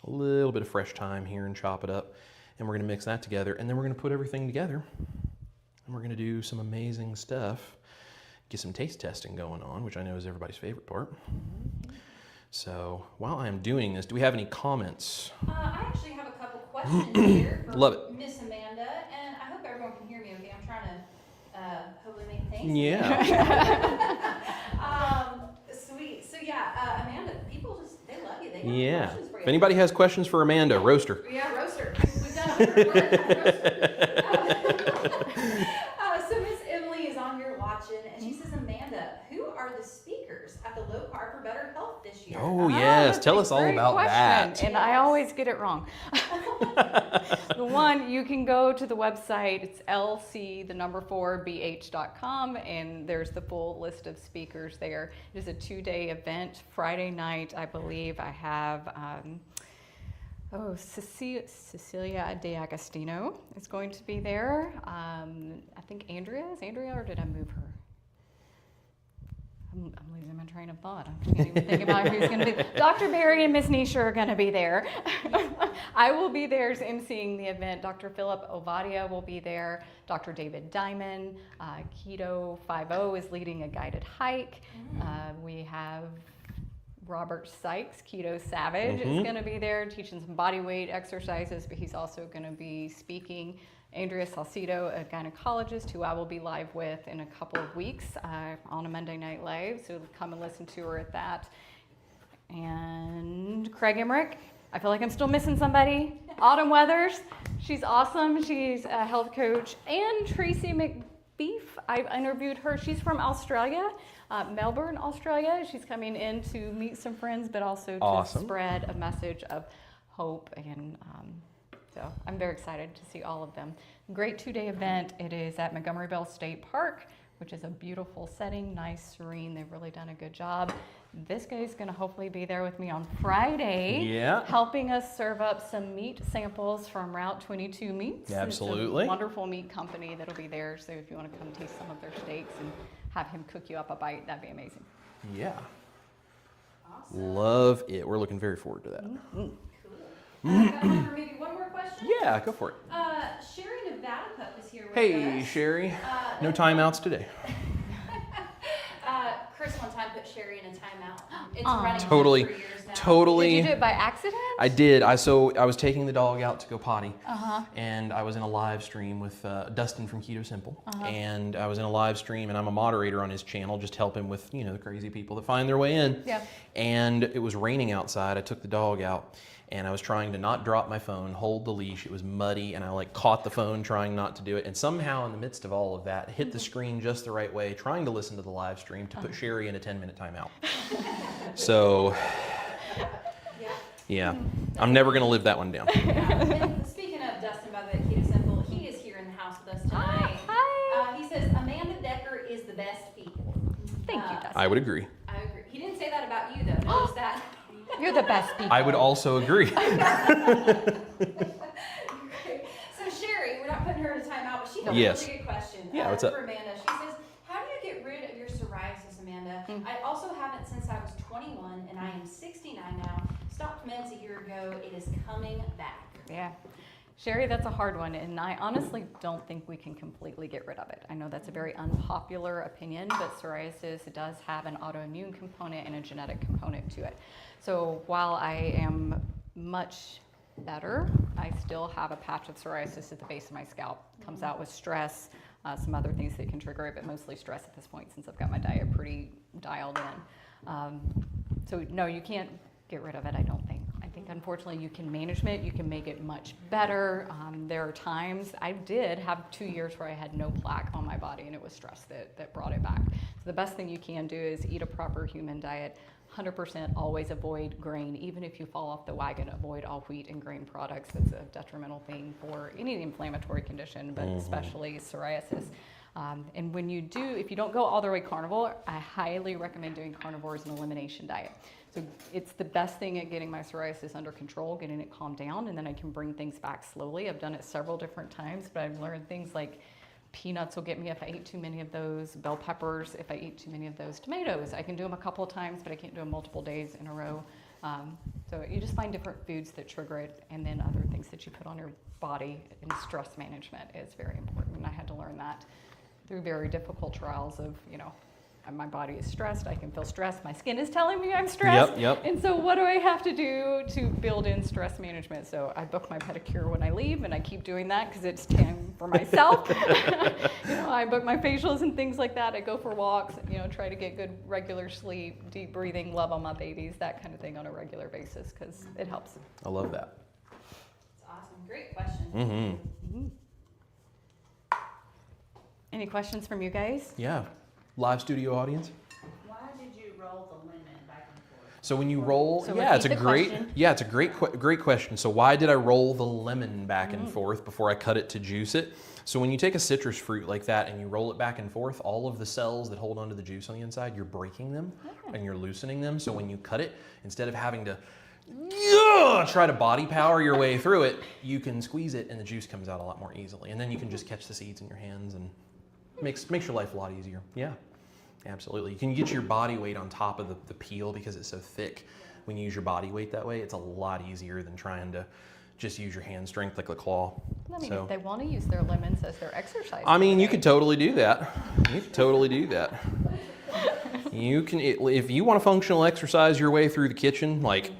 [SPEAKER 1] a little bit of fresh thyme here and chop it up, and we're going to mix that together, and then we're going to put everything together, and we're going to do some amazing stuff, get some taste testing going on, which I know is everybody's favorite part. So while I'm doing this, do we have any comments?
[SPEAKER 3] I actually have a couple questions here for
[SPEAKER 1] Love it.
[SPEAKER 3] Miss Amanda, and I hope everyone can hear me okay. I'm trying to hopefully make things.
[SPEAKER 1] Yeah.
[SPEAKER 3] Sweet. So yeah, Amanda, people they love you. They got
[SPEAKER 1] Yeah.
[SPEAKER 3] questions for you.
[SPEAKER 1] If anybody has questions for Amanda, roast her.
[SPEAKER 3] Yeah, roaster. We've done 100 words on roaster. So Miss Emily is on here watching, and she says, Amanda, who are the speakers at the Low Carb for Better Health this year?
[SPEAKER 1] Oh, yes.
[SPEAKER 2] That's
[SPEAKER 1] Tell
[SPEAKER 2] a
[SPEAKER 1] us all
[SPEAKER 2] great
[SPEAKER 1] about
[SPEAKER 2] question,
[SPEAKER 1] that.
[SPEAKER 2] And I always get it wrong. The one, you can go to the website, it's lc4bh.com, and there's the full list of speakers there. It is a 2-day event. Friday night, I believe, I have Cecilia DeAgostino is going to be there. I think Andrea, or did I move her? I'm losing my train of thought. I can't even think about who's going to be. Dr. Barry and Miss Nisha are going to be there. I will be there emceeing the event. Dr. Philip Ovadia will be there. Dr. David Diamond, Keto 5.0 is leading a guided hike. We have Robert Sykes, Keto Savage, is going to be there teaching some body weight exercises, but he's also going to be speaking. Andrea Salcido, a gynecologist who I will be live with in a couple of weeks on a Monday Night Live, so come and listen to her at that. And Craig Emmerich, I feel like I'm still missing somebody. Autumn Weathers, she's awesome. She's a health coach. And Tracy McBeef, I've interviewed her. She's from Australia, Melbourne, Australia. She's coming in to meet some friends, but also to spread a message of hope, and so I'm very excited to see all of them. Great 2-day event. It is at Montgomery Bell State Park, which is a beautiful setting, nice, serene. They've really done a good job. This guy's gonna hopefully be there with me on Friday,
[SPEAKER 1] Yeah.
[SPEAKER 2] helping us serve up some meat samples from Route 22 Meats.
[SPEAKER 1] Absolutely.
[SPEAKER 2] It's a wonderful meat company that'll be there, so if you wanna come taste some of their steaks and have him cook you up a bite, that'd be amazing.
[SPEAKER 1] Yeah.
[SPEAKER 3] Awesome.
[SPEAKER 1] Love it. We're looking very forward to that.
[SPEAKER 3] Cool. Got time for maybe one more question?
[SPEAKER 1] Yeah, go for it.
[SPEAKER 3] Sherry Nevada Pup is here with
[SPEAKER 1] Hey,
[SPEAKER 3] us.
[SPEAKER 1] Sherry. No timeouts today.
[SPEAKER 3] Chris one time put Sherry in a timeout. It's
[SPEAKER 2] Aw.
[SPEAKER 3] running
[SPEAKER 1] Totally.
[SPEAKER 3] for years now.
[SPEAKER 1] Totally.
[SPEAKER 2] Did you do it by accident?
[SPEAKER 1] I did. I was taking the dog out to go potty,
[SPEAKER 2] Uh-huh.
[SPEAKER 1] and I was in a live stream with Dustin from Keto Simple, and I was in a live stream, and I'm a moderator on his channel, just help him with the crazy people that find their way in.
[SPEAKER 2] Yeah.
[SPEAKER 1] And it was raining outside. I took the dog out, and I was trying to not drop my phone, hold the leash. It was muddy, and I caught the phone trying not to do it, and somehow in the midst of all of that, hit the screen just the right way, trying to listen to the live stream to put Sherry in a 10-minute timeout. So. Yeah, I'm never gonna live that one down.
[SPEAKER 3] And speaking of Dustin, by the way, Keto Simple, he is here in the house with us tonight.
[SPEAKER 2] Hi.
[SPEAKER 3] He says Amanda Decker is the best people.
[SPEAKER 2] Thank you, Dustin.
[SPEAKER 1] I would agree.
[SPEAKER 3] I agree. He didn't say that about you though. Notice that.
[SPEAKER 2] You're the best people.
[SPEAKER 1] I would also agree.
[SPEAKER 3] So Sherry, we're not putting her in a timeout, but she has
[SPEAKER 1] Yes.
[SPEAKER 3] a really good question.
[SPEAKER 1] Yeah, what's up?
[SPEAKER 3] For Amanda, she says, "How do you get rid of your psoriasis, Amanda? I also haven't since I was 21, and I am 69 now. Stopped meds a year ago. It is coming back."
[SPEAKER 2] Yeah. Sherry, that's a hard one, and I honestly don't think we can completely get rid of it. I know that's a very unpopular opinion, but psoriasis does have an autoimmune component and a genetic component to it. So while I am much better, I still have a patch of psoriasis at the base of my scalp. It comes out with stress, some other things that can trigger it, but mostly stress at this point since I've got my diet pretty dialed in. So no, you can't get rid of it, I don't think. I think unfortunately you can manage it, you can make it much better. There are times, I did have 2 years where I had no plaque on my body, and it was stress that brought it back. So the best thing you can do is eat a proper human diet. 100% always avoid grain. Even if you fall off the wagon, avoid all wheat and grain products. That's a detrimental thing for any inflammatory condition, but especially psoriasis. And when you do, if you don't go all the way carnivore, I highly recommend doing carnivore as an elimination diet. So it's the best thing at getting my psoriasis under control, getting it calmed down, and then I can bring things back slowly. I've done it several different times, but I've learned things like peanuts will get me if I eat too many of those, bell peppers if I eat too many of those, tomatoes. I can do them a couple of times, but I can't do them multiple days in a row. So you just find different foods that trigger it, and then other things that you put on your body, and stress management is very important. And I had to learn that through very difficult trials of, my body is stressed, I can feel stressed, my skin is telling me I'm stressed.
[SPEAKER 1] Yep.
[SPEAKER 2] And so what do I have to do to build in stress management? So I book my pedicure when I leave, and I keep doing that because it's time for myself. I book my facials and things like that. I go for walks, try to get good regular sleep, deep breathing, love on my babies, that kind of thing on a regular basis because it helps.
[SPEAKER 1] I love that.
[SPEAKER 3] It's awesome. Great question.
[SPEAKER 1] Mm-hmm.
[SPEAKER 2] Any questions from you guys?
[SPEAKER 1] Yeah. Live studio audience.
[SPEAKER 4] Why did you roll the lemon back and forth?
[SPEAKER 1] So when you roll,
[SPEAKER 2] So
[SPEAKER 1] it's a
[SPEAKER 2] repeat the
[SPEAKER 1] great,
[SPEAKER 2] question.
[SPEAKER 1] it's a great question. So why did I roll the lemon back and forth before I cut it to juice it? So when you take a citrus fruit like that and you roll it back and forth, all of the cells that hold onto the juice on the inside, you're breaking them and you're loosening them. So when you cut it, instead of having to try to body power your way through it, you can squeeze it and the juice comes out a lot more easily. And then you can just catch the seeds in your hands and makes your life a lot easier. Yeah. Absolutely. You can get your body weight on top of the peel because it's so thick. When you use your body weight that way, it's a lot easier than trying to just use your hand strength like the claw.
[SPEAKER 2] I mean,
[SPEAKER 1] So-
[SPEAKER 2] if they want to use their lemons as their exercise.
[SPEAKER 1] I mean, you
[SPEAKER 2] today.
[SPEAKER 1] could totally do that. You could totally do that. You can, if you want to functional exercise your way through the kitchen, like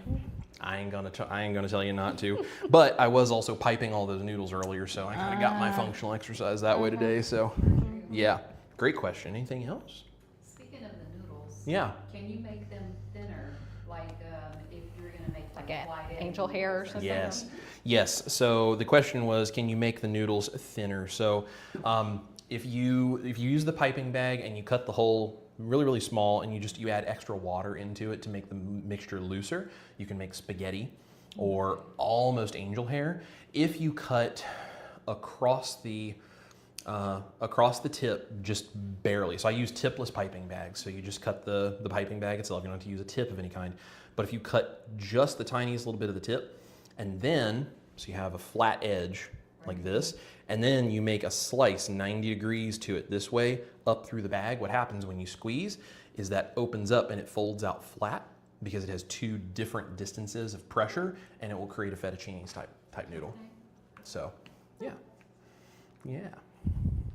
[SPEAKER 1] I ain't gonna tell you not to. But I was also piping all those noodles earlier, so I kind of got my functional exercise that way today. So, yeah, great question. Anything else?
[SPEAKER 4] Speaking of the noodles,
[SPEAKER 1] Yeah.
[SPEAKER 4] can you make them thinner? Like if you're gonna make
[SPEAKER 2] Like
[SPEAKER 4] them
[SPEAKER 2] a
[SPEAKER 4] white egg
[SPEAKER 2] angel hair or
[SPEAKER 4] noodles?
[SPEAKER 2] something?
[SPEAKER 1] Yes. So the question was, can you make the noodles thinner? So if you use the piping bag and you cut the hole really, really small and you add extra water into it to make the mixture looser, you can make spaghetti or almost angel hair. If you cut across the tip, just barely. So I use tipless piping bags. So you just cut the piping bag itself. You don't have to use a tip of any kind. But if you cut just the tiniest little bit of the tip, and then, so you have a flat edge like this, and then you make a slice 90 degrees to it this way, up through the bag, what happens when you squeeze is that opens up and it folds out flat because it has two different distances of pressure, and it will create a fettuccine type noodle. So, yeah. Yeah.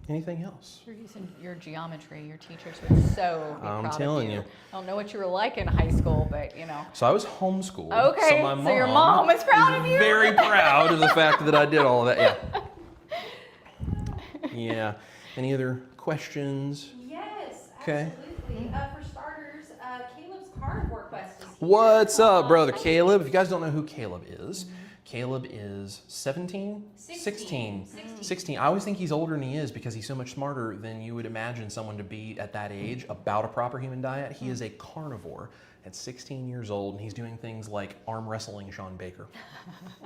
[SPEAKER 1] Anything else?
[SPEAKER 2] You're using your geometry. Your teachers would so be
[SPEAKER 1] I'm
[SPEAKER 2] proud
[SPEAKER 1] telling
[SPEAKER 2] of you.
[SPEAKER 1] you.
[SPEAKER 2] I don't know what you were like in high school, but you know.
[SPEAKER 1] So I was homeschooled.
[SPEAKER 2] Okay,
[SPEAKER 1] so
[SPEAKER 2] your mom was proud of you.
[SPEAKER 1] Very proud of the fact that I did all of that. Yeah. Yeah. Any other questions?
[SPEAKER 3] Yes,
[SPEAKER 1] Okay.
[SPEAKER 3] absolutely. For starters, Caleb's carnivore quest is here.
[SPEAKER 1] What's up, brother Caleb? If you guys don't know who Caleb is, Caleb is 17? 16. 16. I always think he's older than he is because he's so much smarter than you would imagine someone to be at that age about a proper human diet. He is a carnivore at 16 years old, and he's doing things like arm wrestling Sean Baker.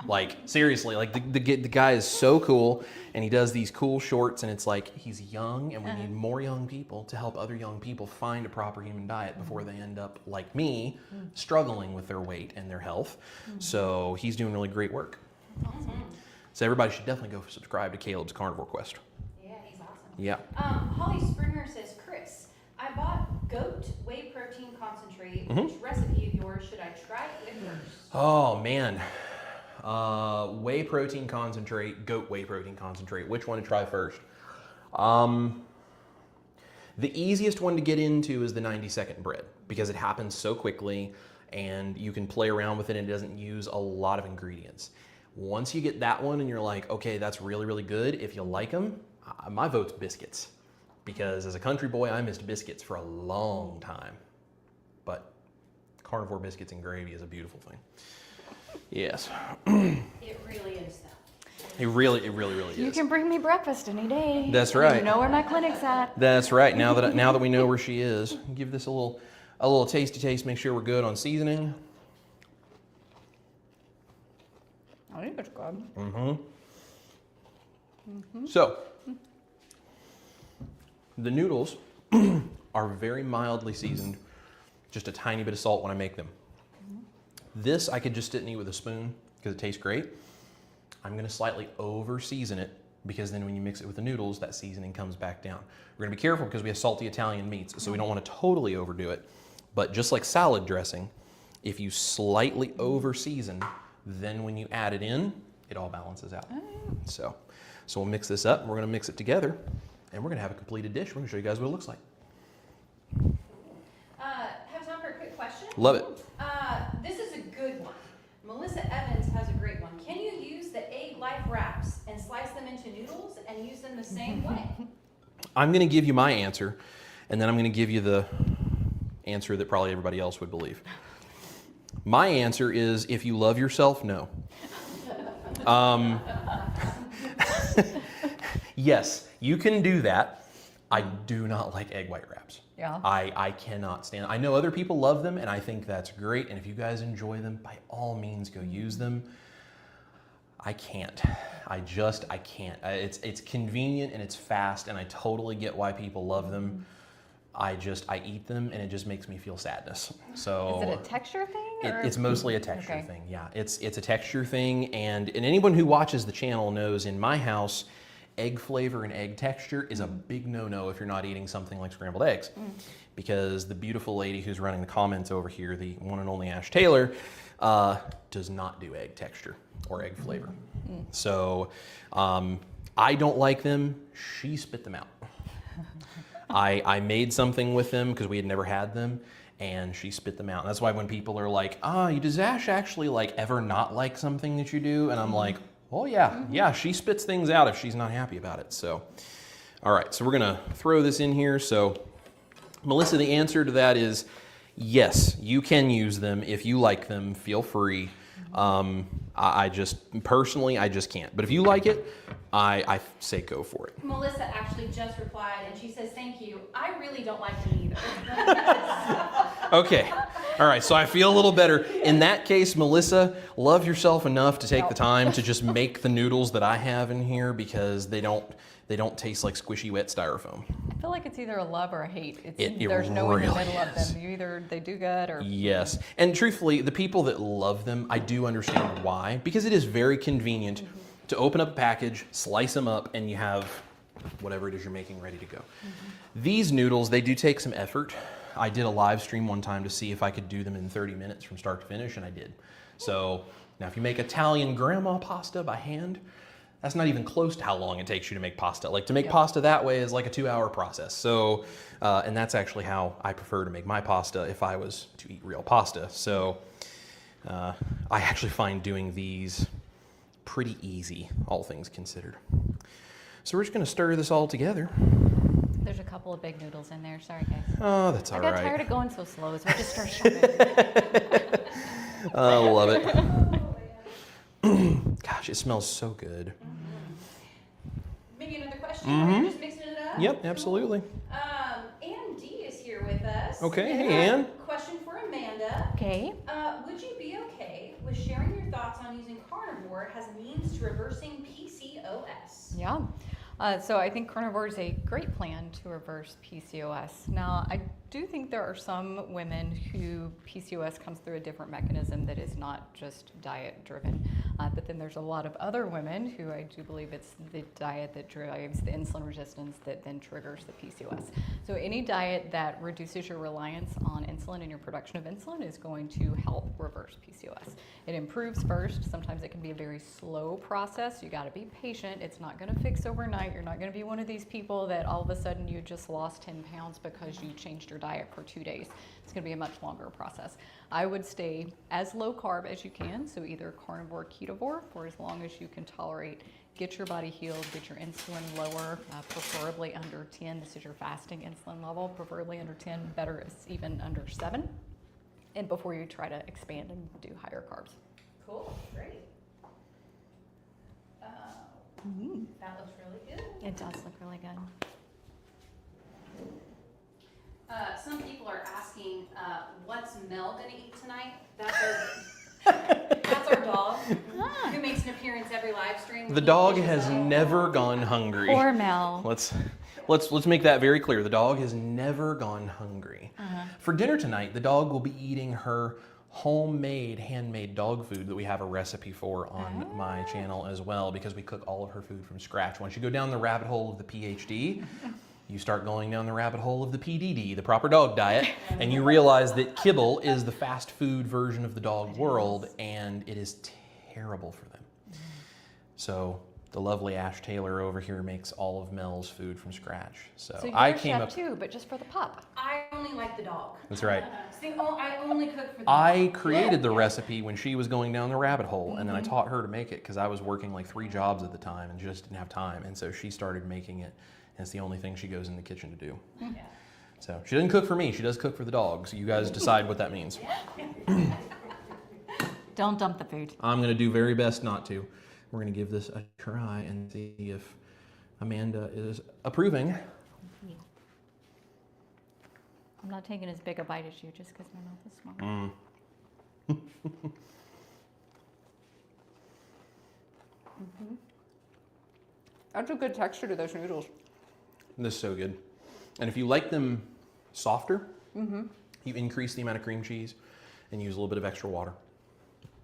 [SPEAKER 1] Like, seriously, like the guy is so cool, and he does these cool shorts, and it's like he's young, and we need more young people to help other young people find a proper human diet before they end up, like me, struggling with their weight and their health. So he's doing really great work. So everybody should definitely go subscribe to Caleb's Carnivore Quest.
[SPEAKER 3] Yeah, he's awesome.
[SPEAKER 1] Yeah.
[SPEAKER 3] Holly Springer says, Chris, I bought goat whey protein concentrate.
[SPEAKER 1] Mm-hmm.
[SPEAKER 3] Which recipe of yours should I try it with first?
[SPEAKER 1] Oh man. Whey protein concentrate, goat whey protein concentrate. Which one to try first? The easiest one to get into is the 90-second bread because it happens so quickly and you can play around with it and it doesn't use a lot of ingredients. Once you get that one and you're like, okay, that's really, really good. If you like them, my vote's biscuits. Because as a country boy, I missed biscuits for a long time. But carnivore biscuits and gravy is a beautiful thing. Yes.
[SPEAKER 3] It really is, though.
[SPEAKER 1] It really is.
[SPEAKER 2] You can bring me breakfast any day.
[SPEAKER 1] That's right.
[SPEAKER 2] You know where my clinic's at.
[SPEAKER 1] That's right. Now that we know where she is, give this a little tasty taste. Make sure we're good on seasoning.
[SPEAKER 2] I think it's good.
[SPEAKER 1] So, the noodles are very mildly seasoned, just a tiny bit of salt when I make them. This I could just sit and eat with a spoon because it tastes great. I'm gonna slightly over season it because then when you mix it with the noodles, that seasoning comes back down. We're gonna be careful because we have salty Italian meats, so we don't wanna totally overdo it. But just like salad dressing, if you slightly over season, then when you add it in, it all balances out. So we'll mix this up, and we're gonna mix it together, and we're gonna have a completed dish. We're gonna show you guys what it looks like.
[SPEAKER 3] Have time for a quick question?
[SPEAKER 1] Love it.
[SPEAKER 3] This is a good one. Melissa Evans has a great one. Can you use the egg life wraps and slice them into noodles and use them the same way?
[SPEAKER 1] I'm gonna give you my answer, and then I'm gonna give you the answer that probably everybody else would believe. My answer is, if you love yourself, no. Yes, you can do that. I do not like egg white wraps.
[SPEAKER 2] Yeah.
[SPEAKER 1] I cannot stand. I know other people love them, and I think that's great. And if you guys enjoy them, by all means, go use them. I can't. I can't. It's convenient and it's fast, and I totally get why people love them. I eat them, and it just makes me feel sadness. So
[SPEAKER 2] Is it a texture thing? Or?
[SPEAKER 1] it's mostly a texture
[SPEAKER 2] Okay.
[SPEAKER 1] thing. Yeah, it's a texture thing, and anyone who watches the channel knows in my house, egg flavor and egg texture is a big no-no if you're not eating something like scrambled eggs. Because the beautiful lady who's running the comments over here, the one and only Ash Taylor, does not do egg texture or egg flavor. So I don't like them. She spit them out. I made something with them because we had never had them, and she spit them out. And that's why when people are like, does Ash actually like ever not like something that you do? And I'm like, oh yeah, she spits things out if she's not happy about it. So, all right, so we're gonna throw this in here. So, Melissa, the answer to that is yes, you can use them. If you like them, feel free. I personally just can't. But if you like it, I say go for it.
[SPEAKER 3] Melissa actually just replied, and she says, thank you. I really don't like them either.
[SPEAKER 1] Okay, All right, so I feel a little better. In that case, Melissa, love yourself enough to take the time to just make the noodles that I have in here because they don't taste like squishy wet styrofoam.
[SPEAKER 2] I feel like it's either a love or a hate.
[SPEAKER 1] It
[SPEAKER 2] There's no in the
[SPEAKER 1] really
[SPEAKER 2] middle of
[SPEAKER 1] is.
[SPEAKER 2] them. Either they do good or
[SPEAKER 1] Yes, and truthfully, the people that love them, I do understand why, because it is very convenient to open up a package, slice them up, and you have whatever it is you're making ready to go. These noodles, they do take some effort. I did a live stream one time to see if I could do them in 30 minutes from start to finish, and I did. So now if you make Italian grandma pasta by hand, that's not even close to how long it takes you to make pasta. Like to make pasta that way is like a 2-hour process. So, and that's actually how I prefer to make my pasta if I was to eat real pasta. So I actually find doing these pretty easy, all things considered. So we're just gonna stir this all together.
[SPEAKER 2] there's a couple of big noodles in there. Sorry, guys.
[SPEAKER 1] Oh, that's all
[SPEAKER 2] I got
[SPEAKER 1] right.
[SPEAKER 2] tired of going so slow, so I just started shoving.
[SPEAKER 1] I love it. Gosh, it smells so good.
[SPEAKER 3] Maybe another question while you're just mixing it up?
[SPEAKER 1] Yep, absolutely.
[SPEAKER 3] Ann D is here with us.
[SPEAKER 1] Okay,
[SPEAKER 3] And
[SPEAKER 1] hey, Ann.
[SPEAKER 3] Question for Amanda.
[SPEAKER 2] Okay.
[SPEAKER 3] Would you be okay with sharing your thoughts on using carnivore as a means to reversing PCOS?
[SPEAKER 2] Yeah. So I think carnivore is a great plan to reverse PCOS. Now, I do think there are some women who PCOS comes through a different mechanism that is not just diet driven. But then there's a lot of other women who I do believe it's the diet that drives the insulin resistance that then triggers the PCOS. So any diet that reduces your reliance on insulin and your production of insulin is going to help reverse PCOS. It improves first. Sometimes it can be a very slow process. You got to be patient. It's not going to fix overnight. You're not going to be one of these people that all of a sudden you just lost 10 pounds because you changed your diet for 2 days. It's going to be a much longer process. I would stay as low carb as you can, so either carnivore, ketovore, for as long as you can tolerate. Get your body healed, get your insulin lower, preferably under 10. This is your fasting insulin level, preferably under 10, better is even under 7. And before you try to expand and do higher carbs.
[SPEAKER 3] Cool, great. That looks really good.
[SPEAKER 2] It does look really good.
[SPEAKER 4] Some people are asking, what's Mel gonna eat tonight?
[SPEAKER 3] That's our dog, who makes an appearance every live stream.
[SPEAKER 1] The dog has never gone hungry.
[SPEAKER 2] Poor Mel.
[SPEAKER 1] Let's make that very clear. The dog has never gone hungry. For dinner tonight, the dog will be eating her homemade, handmade dog food that we have a recipe for on my channel as well, because we cook all of her food from scratch. Once you go down the rabbit hole of the PhD, you start going down the rabbit hole of the PDD, the proper dog diet, and you realize that kibble is the fast food version of the dog world, and it is terrible for them. So the lovely Ash Taylor over here makes all of Mel's food from scratch. So
[SPEAKER 2] So you're
[SPEAKER 1] I
[SPEAKER 2] a
[SPEAKER 1] came
[SPEAKER 2] chef
[SPEAKER 1] up.
[SPEAKER 2] too, but just for the pup.
[SPEAKER 3] I only like the dog.
[SPEAKER 1] That's right.
[SPEAKER 3] See, I only cook for the
[SPEAKER 1] I
[SPEAKER 3] dog.
[SPEAKER 1] created the recipe when she was going down the rabbit hole, and then I taught her to make it because I was working like 3 jobs at the time and just didn't have time. And so she started making it, and it's the only thing she goes in the kitchen to do.
[SPEAKER 3] Yeah.
[SPEAKER 1] So she doesn't cook for me; she does cook for the dogs. You guys decide what that means.
[SPEAKER 2] Don't dump the food.
[SPEAKER 1] I'm gonna do very best not to. We're gonna give this a try and see if Amanda is approving.
[SPEAKER 2] I'm not taking as big a bite as you just because my mouth is smaller. That's a good texture to those noodles.
[SPEAKER 1] This is so good. And if you like them softer, you increase the amount of cream cheese and use a little bit of extra water.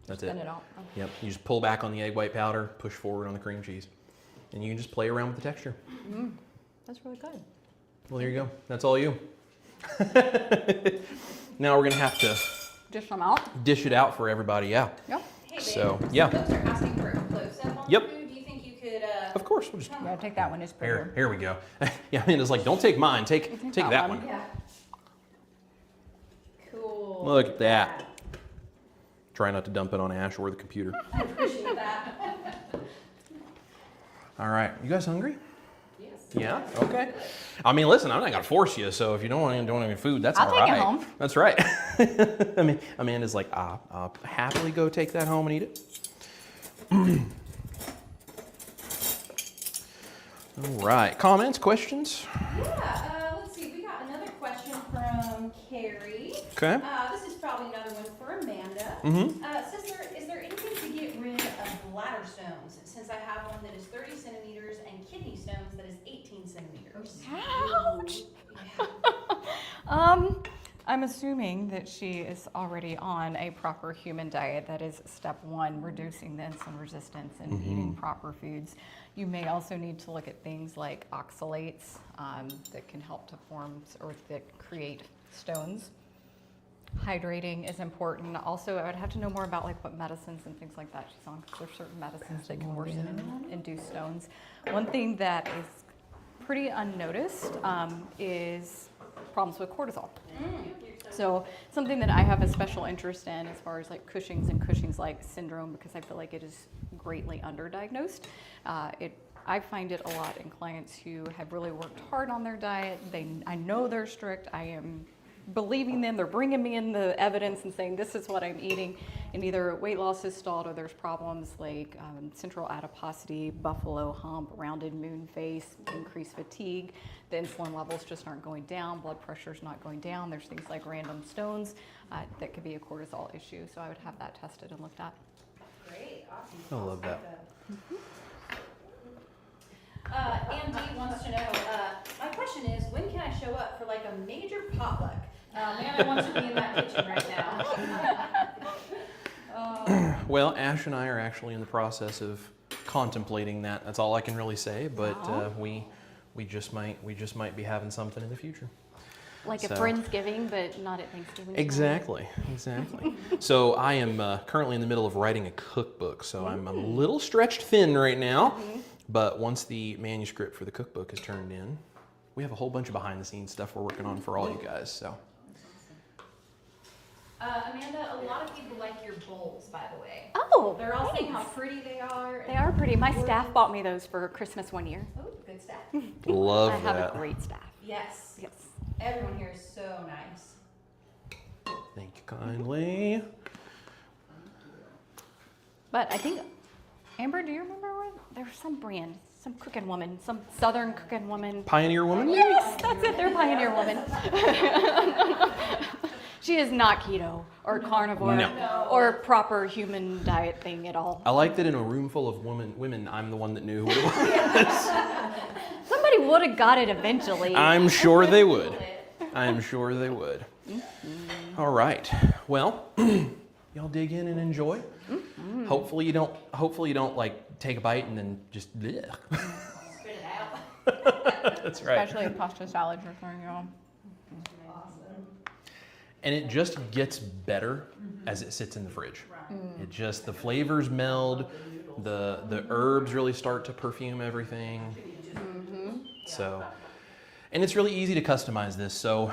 [SPEAKER 1] That's
[SPEAKER 2] Spin
[SPEAKER 1] it.
[SPEAKER 2] it out.
[SPEAKER 1] Yep. You just pull back on the egg white powder, push forward on the cream cheese, and you can just play around with the texture.
[SPEAKER 2] That's really good.
[SPEAKER 1] Well, there you go. That's all you. Now we're gonna have to
[SPEAKER 2] Dish them out.
[SPEAKER 1] dish it out for everybody. Yeah.
[SPEAKER 2] Yep.
[SPEAKER 3] Hey, babe,
[SPEAKER 1] So, yeah.
[SPEAKER 3] Folks are asking for a close-up on
[SPEAKER 1] Yep.
[SPEAKER 3] the food. Do you think you could,
[SPEAKER 1] Of course. We'll just
[SPEAKER 2] Yeah, take that one. It's prettier.
[SPEAKER 1] here we go. Yeah, Amanda's like, don't take mine. Take
[SPEAKER 2] You take
[SPEAKER 1] that
[SPEAKER 2] that
[SPEAKER 1] one.
[SPEAKER 2] one.
[SPEAKER 3] Yeah. Cool.
[SPEAKER 1] Look at that. Try not to dump it on Ash or the computer.
[SPEAKER 3] I appreciate that.
[SPEAKER 1] All right. You guys hungry?
[SPEAKER 3] Yes.
[SPEAKER 1] Yeah. Okay. I mean, listen, I'm not gonna force you. So if you don't want any food, that's
[SPEAKER 2] I'll
[SPEAKER 1] all
[SPEAKER 2] take it
[SPEAKER 1] right.
[SPEAKER 2] home.
[SPEAKER 1] That's right. I mean, Amanda's like, I'll happily go take that home and eat it. All right. Comments, questions?
[SPEAKER 3] Yeah, let's see. We got another question from Carrie.
[SPEAKER 1] Okay.
[SPEAKER 3] This is probably Sister, is there anything to get rid of bladder stones? Since I have one that is 30 centimeters and kidney stones that is 18 centimeters.
[SPEAKER 2] Ouch. I'm assuming that she is already on a proper human diet. That is step one, reducing the insulin resistance and eating proper foods. You may also need to look at things like oxalates that can help to form or that create stones. Hydrating is important. Also, I would have to know more about like what medicines and things like that she's on, because there's certain medicines that can worsen and induce stones. One thing that is pretty unnoticed is problems with cortisol. So something that I have a special interest in as far as like Cushing's and Cushing's-like syndrome, because I feel like it is greatly underdiagnosed. I find it a lot in clients who have really worked hard on their diet. I know they're strict. I am believing them. They're bringing me in the evidence and saying this is what I'm eating, and either weight loss is stalled or there's problems like central adiposity, buffalo hump, rounded moon face, increased fatigue. The insulin levels just aren't going down. Blood pressure's not going down. There's things like random stones that could be a cortisol issue. So I would have that tested and looked at.
[SPEAKER 3] Great, awesome.
[SPEAKER 1] I love that.
[SPEAKER 3] Andy wants to know, my question is, when can I show up for like a major potluck? Amanda wants to be in that kitchen right now.
[SPEAKER 1] Well, Ash and I are actually in the process of contemplating that. That's all I can really say, but we just might be having something in the future.
[SPEAKER 2] Like a
[SPEAKER 1] So-
[SPEAKER 2] Friendsgiving, but not at Thanksgiving. time.
[SPEAKER 1] Exactly. So I am currently in the middle of writing a cookbook, so I'm a little stretched thin right now. But once the manuscript for the cookbook is turned in, we have a whole bunch of behind-the-scenes stuff we're working on for all you guys. So
[SPEAKER 3] Amanda, a lot of people like your bowls, by the way.
[SPEAKER 2] Oh,
[SPEAKER 3] They're all saying
[SPEAKER 2] thanks.
[SPEAKER 3] how pretty they are.
[SPEAKER 2] They are pretty. My staff bought me those for Christmas one year.
[SPEAKER 3] Oh, good stuff.
[SPEAKER 1] love
[SPEAKER 2] I have
[SPEAKER 1] that.
[SPEAKER 2] a great staff.
[SPEAKER 3] Yes.
[SPEAKER 2] Yes.
[SPEAKER 3] Everyone here is so nice.
[SPEAKER 1] Thank you kindly.
[SPEAKER 2] But I think, Amber, do you remember what? There was some brand, some cooking woman, some southern cooking woman.
[SPEAKER 1] Pioneer Woman?
[SPEAKER 2] Yes, that's it. They're Pioneer Woman. She is not keto or carnivore
[SPEAKER 1] No.
[SPEAKER 2] or proper human diet thing at all.
[SPEAKER 1] I like that in a room full of women, I'm the one that knew who it was.
[SPEAKER 2] Somebody would have got it eventually.
[SPEAKER 1] I'm sure they would. I'm sure they would. All right. Well, y'all dig in and enjoy. Hopefully you don't like take a bite and then just bleh.
[SPEAKER 3] Spit it out.
[SPEAKER 1] That's right.
[SPEAKER 2] Especially a pasta salad you're throwing you on.
[SPEAKER 3] Awesome.
[SPEAKER 1] And it just gets better as it sits in the fridge. It just, the flavors meld, the herbs really start to perfume everything. So, and it's really easy to customize this. So,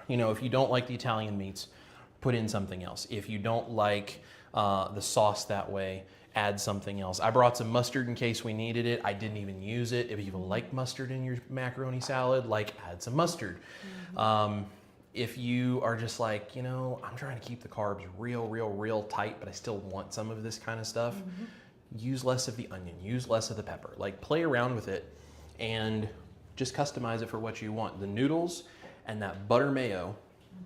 [SPEAKER 1] if you don't like the Italian meats, put in something else. If you don't like the sauce that way, add something else. I brought some mustard in case we needed it. I didn't even use it. If you like mustard in your macaroni salad, add some mustard. If you are just like, I'm trying to keep the carbs real tight, but I still want some of this kind of stuff, use less of the onion, use less of the pepper. Play around with it and just customize it for what you want. The noodles and that butter mayo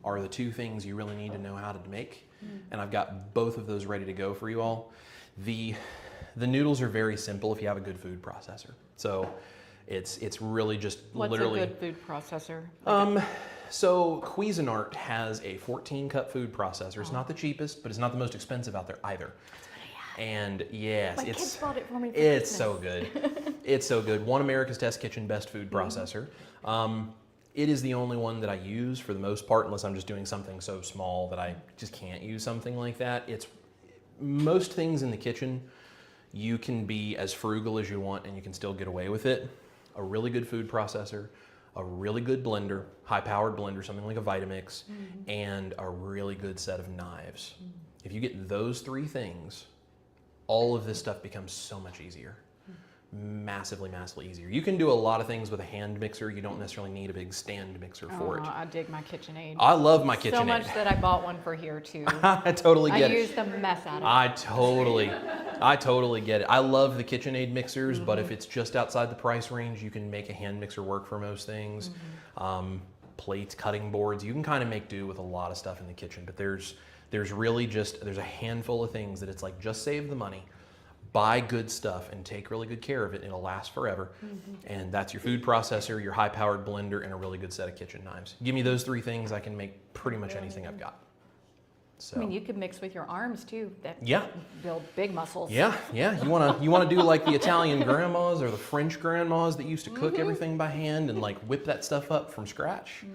[SPEAKER 1] are the two things you really need to know how to make. And I've got both of those ready to go for you all. The noodles are very simple if you have a good food processor. So it's really just literally.
[SPEAKER 2] What's a good food processor?
[SPEAKER 1] So Cuisinart has a 14-cup food processor. It's not the cheapest, but it's not the most expensive out there either. And yes,
[SPEAKER 2] My kids bought it for me for
[SPEAKER 1] it's
[SPEAKER 2] Christmas.
[SPEAKER 1] so good. It's so good. Won America's Test Kitchen Best Food Processor. It is the only one that I use for the most part, unless I'm just doing something so small that I just can't use something like that. It's most things in the kitchen, you can be as frugal as you want and you can still get away with it. A really good food processor, a really good blender, high-powered blender, something like a Vitamix, and a really good set of knives. If you get those three things, all of this stuff becomes so much easier. Massively easier. You can do a lot of things with a hand mixer. You don't necessarily need a big stand mixer for it.
[SPEAKER 2] I dig my KitchenAid.
[SPEAKER 1] I love my KitchenAid.
[SPEAKER 2] So much that I bought one for here too.
[SPEAKER 1] I totally get
[SPEAKER 2] I
[SPEAKER 1] it.
[SPEAKER 2] use the mess out of it.
[SPEAKER 1] I totally get it. I love the KitchenAid mixers, but if it's just outside the price range, you can make a hand mixer work for most things. plates, cutting boards. You can kind of make do with a lot of stuff in the kitchen, but there's really there's a handful of things that it's like, just save the money, buy good stuff, and take really good care of it. It'll last forever. And that's your food processor, your high-powered blender, and a really good set of kitchen knives. Give me those 3 things, I can make pretty much anything I've got. So.
[SPEAKER 2] I mean, you could mix with your arms too. That
[SPEAKER 1] Yeah.
[SPEAKER 2] build big muscles.
[SPEAKER 1] Yeah. You wanna do like the Italian grandmas or the French grandmas that used to cook everything by hand and like whip that stuff up from scratch.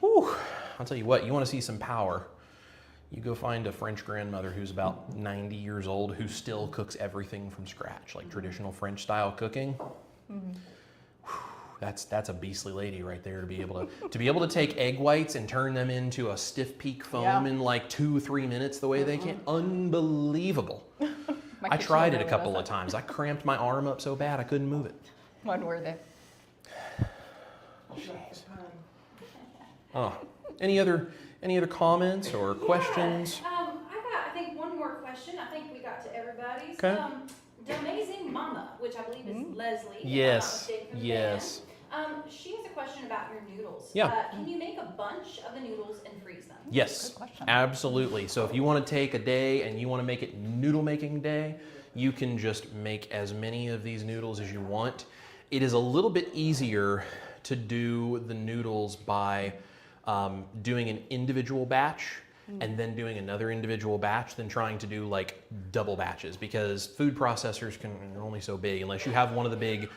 [SPEAKER 1] Whew. I'll tell you what, you want to see some power. You go find a French grandmother who's about 90 years old who still cooks everything from scratch, like traditional French style cooking. That's a beastly lady right there, to be able to take egg whites and turn them into a stiff peak foam in like 2-3 minutes the way they can. Unbelievable. I tried it a couple of times. I cramped my arm up so bad I couldn't move it.
[SPEAKER 2] When were they?
[SPEAKER 1] Jeez. Oh, any other comments or questions?
[SPEAKER 3] I think one more question. I think we got to everybody's.
[SPEAKER 1] Okay.
[SPEAKER 3] The Amazing Mama, which I believe is Leslie. if I'm not
[SPEAKER 1] Yes.
[SPEAKER 3] mistaken, from the
[SPEAKER 1] Yes.
[SPEAKER 3] band. She has a question about your noodles.
[SPEAKER 1] Yeah.
[SPEAKER 3] Can you make a bunch of the noodles and freeze them?
[SPEAKER 1] Yes,
[SPEAKER 2] Good question.
[SPEAKER 1] absolutely. So if you want to take a day and you want to make it noodle making day, you can just make as many of these noodles as you want. It is a little bit easier to do the noodles by doing an individual batch and then doing another individual batch than trying to do like double batches, because food processors are only so big unless you have one of the big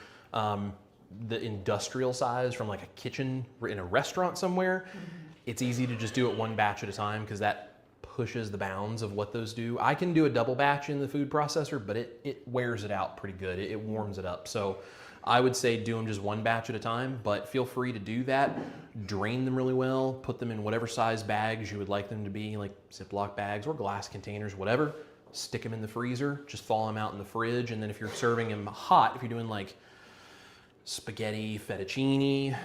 [SPEAKER 1] the industrial size from like a kitchen in a restaurant somewhere. It's easy to just do it one batch at a time because that pushes the bounds of what those do. I can do a double batch in the food processor, but it wears it out pretty good. It warms it up. So I would say do them just one batch at a time, but feel free to do that. Drain them really well, put them in whatever size bags you would like them to be, like Ziploc bags or glass containers, whatever. Stick them in the freezer, just thaw them out in the fridge. And then if you're serving them hot, if you're doing like spaghetti, fettuccine,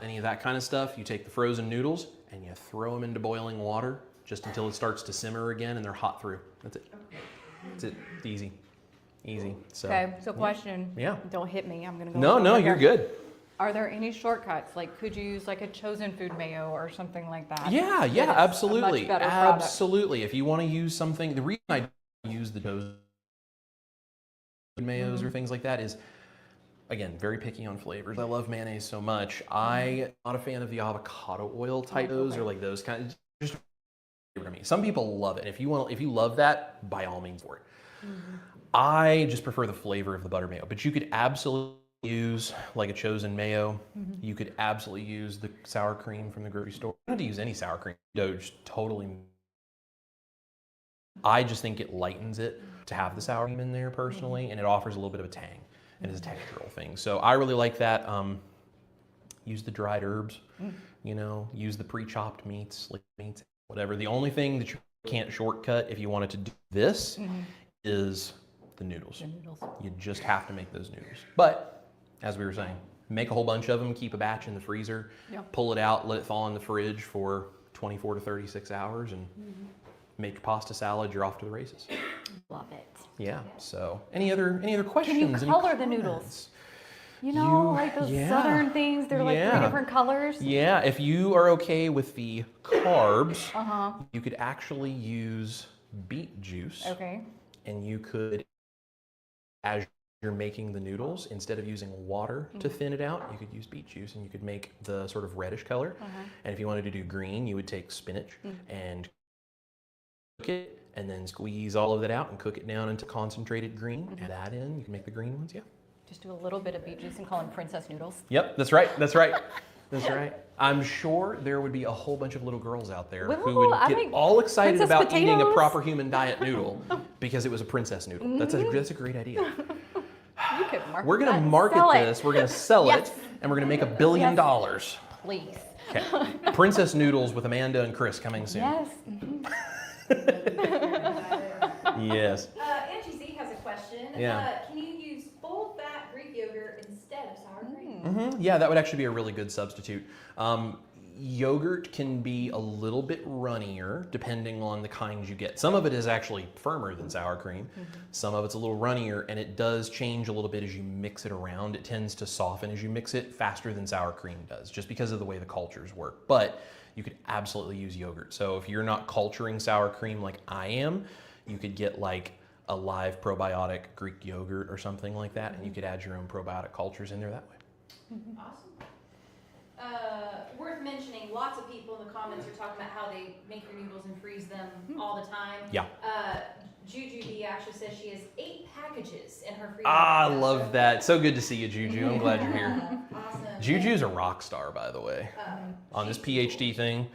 [SPEAKER 1] any of that kind of stuff, you take the frozen noodles and you throw them into boiling water just until it starts to simmer again and they're hot through. That's it. That's it. Easy. So,
[SPEAKER 2] Okay, so question.
[SPEAKER 1] Yeah.
[SPEAKER 2] Don't hit me. I'm gonna go.
[SPEAKER 1] No,
[SPEAKER 2] over
[SPEAKER 1] you're
[SPEAKER 2] here.
[SPEAKER 1] good.
[SPEAKER 2] Are there any shortcuts? Like, could you use like a chosen food mayo or something like that?
[SPEAKER 1] Yeah,
[SPEAKER 2] That it's a much
[SPEAKER 1] absolutely.
[SPEAKER 2] better product?
[SPEAKER 1] Absolutely. If you want to use something, the reason I use the chosen mayos or things like that is, again, very picky on flavors. I love mayonnaise so much. I'm not a fan of the avocado oil type or like those kind of, just to me. Some people love it. If you love that, by all means for it. I just prefer the flavor of the butter mayo, but you could absolutely use like a chosen mayo. You could absolutely use the sour cream from the grocery store. You don't have to use any sour cream. Just totally. I just think it lightens it to have the sour cream in there personally, and it offers a little bit of a tang. And it's a textural thing. So I really like that. Use the dried herbs, use the pre-chopped meats, like meats, whatever. The only thing that you can't shortcut if you wanted to do this is the noodles. You just have to make those noodles. But as we were saying, make a whole bunch of them, keep a batch in the freezer, pull it out, let it thaw in the fridge for 24 to 36 hours, and make your pasta salad, you're off to the races.
[SPEAKER 2] Love it.
[SPEAKER 1] Yeah. So any other questions?
[SPEAKER 2] Can you
[SPEAKER 1] Any
[SPEAKER 2] color the
[SPEAKER 1] comments?
[SPEAKER 2] noodles? Like those southern things, they're like 3 different colors.
[SPEAKER 1] Yeah, if you are okay with the carbs, you could actually use beet juice.
[SPEAKER 2] Okay.
[SPEAKER 1] And you could, as you're making the noodles, instead of using water to thin it out, you could use beet juice and you could make the sort of reddish color. And if you wanted to do green, you would take spinach and cook it and then squeeze all of that out and cook it down into concentrated green. Add that in, you can make the green ones,
[SPEAKER 2] Just do a little bit of beet juice and call them princess noodles.
[SPEAKER 1] Yep, that's right. That's right. I'm sure there would be a whole bunch of little girls out there who would get all excited
[SPEAKER 2] princess
[SPEAKER 1] about eating a
[SPEAKER 2] potatoes.
[SPEAKER 1] proper human diet noodle because it was a princess noodle. That's a great idea.
[SPEAKER 2] You could market
[SPEAKER 1] We're going
[SPEAKER 2] that
[SPEAKER 1] to
[SPEAKER 2] and
[SPEAKER 1] market
[SPEAKER 2] sell it.
[SPEAKER 1] this, we're going to sell
[SPEAKER 2] Yes.
[SPEAKER 1] it, and we're going to make $1 billion.
[SPEAKER 2] Please.
[SPEAKER 1] Okay. Princess Noodles with Amanda and Chris coming soon.
[SPEAKER 2] Yes.
[SPEAKER 1] Yes.
[SPEAKER 3] Angie Z has a question.
[SPEAKER 1] Yeah.
[SPEAKER 3] Can you use full-fat Greek yogurt instead of sour cream?
[SPEAKER 1] Yeah, that would actually be a really good substitute. Yogurt can be a little bit runnier depending on the kinds you get. Some of it is actually firmer than sour cream. Some of it's a little runnier, and it does change a little bit as you mix it around. It tends to soften as you mix it faster than sour cream does, just because of the way the cultures work. But you could absolutely use yogurt. So if you're not culturing sour cream like I am, you could get like a live probiotic Greek yogurt or something like that, and you could add your own probiotic cultures in there that way.
[SPEAKER 3] Awesome. Worth mentioning, lots of people in the comments are talking about how they make their noodles and freeze them all the time.
[SPEAKER 1] Yeah.
[SPEAKER 3] Juju D actually says she has 8 packages in her freezer.
[SPEAKER 1] I love that. So good to see you, Juju. I'm glad you're here.
[SPEAKER 3] Awesome.
[SPEAKER 1] Juju's a rock star, by the way. On this PhD thing,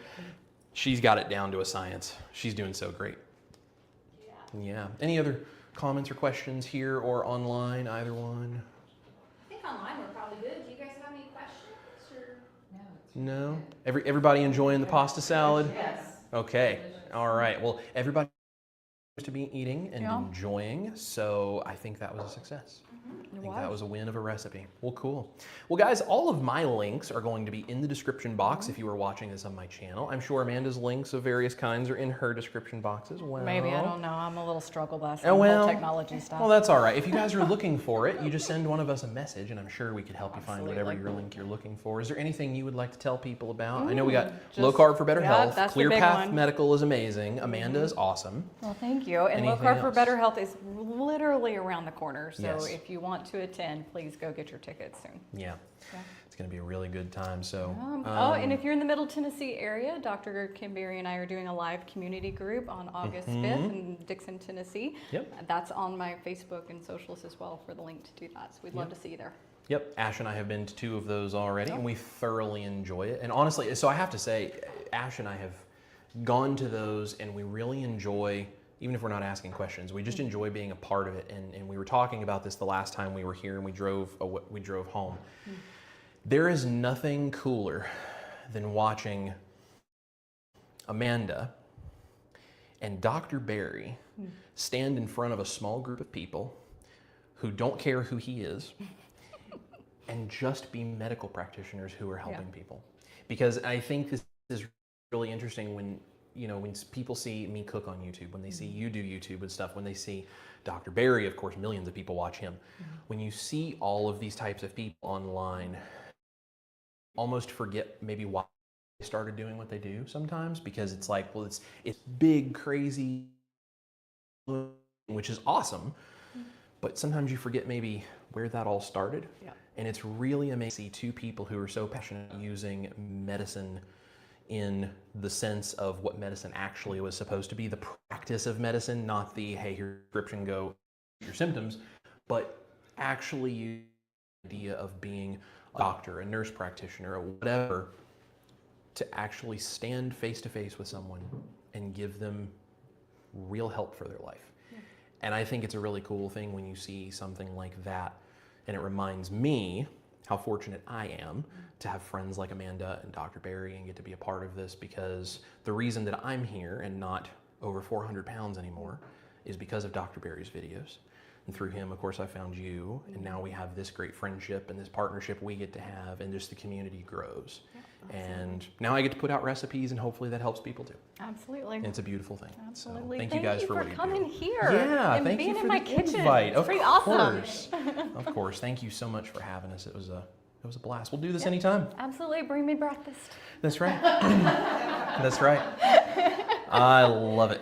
[SPEAKER 1] she's got it down to a science. She's doing so great. Yeah. Any other comments or questions here or online, either one?
[SPEAKER 3] I think online we're probably good. Do you guys have any questions? Or?
[SPEAKER 1] No? Everybody enjoying the pasta salad?
[SPEAKER 3] Yes.
[SPEAKER 1] Okay. All right. Well, everybody to be eating and
[SPEAKER 2] Yeah.
[SPEAKER 1] enjoying, so I think that was a success. I think that
[SPEAKER 2] was.
[SPEAKER 1] was a win of a recipe. Well, cool. Well, guys, all of my links are going to be in the description box if you were watching this on my channel. I'm sure Amanda's links of various kinds are in her description box as well.
[SPEAKER 2] Maybe, I don't know. I'm a little struggle bus
[SPEAKER 1] Oh,
[SPEAKER 2] on
[SPEAKER 1] well.
[SPEAKER 2] whole technology stuff.
[SPEAKER 1] Well, that's all right. If you guys are looking for it, you just send one of us a message, and I'm sure we could help you find whatever
[SPEAKER 2] Absolutely.
[SPEAKER 1] your link you're looking for. Is there anything you would like to tell people about? I know we got low
[SPEAKER 2] just-
[SPEAKER 1] carb for better
[SPEAKER 2] yeah,
[SPEAKER 1] health.
[SPEAKER 2] that's the
[SPEAKER 1] Clear
[SPEAKER 2] big
[SPEAKER 1] Path
[SPEAKER 2] one.
[SPEAKER 1] Medical is amazing. Amanda is awesome.
[SPEAKER 2] Well, thank you. And Low
[SPEAKER 1] Anything
[SPEAKER 2] Carb for
[SPEAKER 1] else?
[SPEAKER 2] Better Health is literally around the corner. So
[SPEAKER 1] Yes.
[SPEAKER 2] if you want to attend, please go get your tickets soon.
[SPEAKER 1] Yeah.
[SPEAKER 2] Yeah.
[SPEAKER 1] It's going to be a really good time. So,
[SPEAKER 2] And if you're in the Middle Tennessee area, Dr. Kim Berry and I are doing a live community group on August 5th in Dixon, Tennessee.
[SPEAKER 1] Yep.
[SPEAKER 2] That's on my Facebook and socials as well for the link to do that. So we'd love to see you there.
[SPEAKER 1] Yep, Ash and I have been to 2 of those already, and we thoroughly enjoy it. And honestly, so I have to say, Ash and I have gone to those, and we really enjoy, even if we're not asking questions, we just enjoy being a part of it. And we were talking about this the last time we were here, and we drove home. There is nothing cooler than watching Amanda and Dr. Berry stand in front of a small group of people who don't care who he is and just be medical practitioners who are helping people. Because I think this is really interesting when people see me cook on YouTube, when they see you do YouTube and stuff, when they see Dr. Berry, of course, millions of people watch him. When you see all of these types of people online, almost forget maybe why they started doing what they do sometimes, because it's like, well, it's big, crazy, which is awesome, but sometimes you forget maybe where that all started.
[SPEAKER 2] Yeah.
[SPEAKER 1] And it's really amazing to see 2 people who are so passionate using medicine in the sense of what medicine actually was supposed to be, the practice of medicine, not the, hey, here's your prescription, go your symptoms, but actually use the idea of being a doctor, a nurse practitioner, or whatever, to actually stand face to face with someone and give them real help for their life. And I think it's a really cool thing when you see something like that, and it reminds me how fortunate I am to have friends like Amanda and Dr. Berry and get to be a part of this, because the reason that I'm here and not over 400 pounds anymore is because of Dr. Berry's videos. And through him, of course, I found you, and now we have this great friendship and this partnership we get to have, and just the community grows. And now I get to put out recipes, and hopefully that helps people too.
[SPEAKER 2] Absolutely.
[SPEAKER 1] And it's a beautiful thing.
[SPEAKER 2] Absolutely.
[SPEAKER 1] So thank you guys for what you
[SPEAKER 2] coming
[SPEAKER 1] do.
[SPEAKER 2] here.
[SPEAKER 1] Yeah,
[SPEAKER 2] and
[SPEAKER 1] thank
[SPEAKER 2] being
[SPEAKER 1] you for
[SPEAKER 2] in my
[SPEAKER 1] the
[SPEAKER 2] kitchen.
[SPEAKER 1] invite.
[SPEAKER 2] It's
[SPEAKER 1] Of
[SPEAKER 2] pretty awesome.
[SPEAKER 1] course. Of course. Thank you so much for having us. It was a blast. We'll do this anytime.
[SPEAKER 2] Absolutely. Bring me breakfast.
[SPEAKER 1] That's right. That's right. I love it.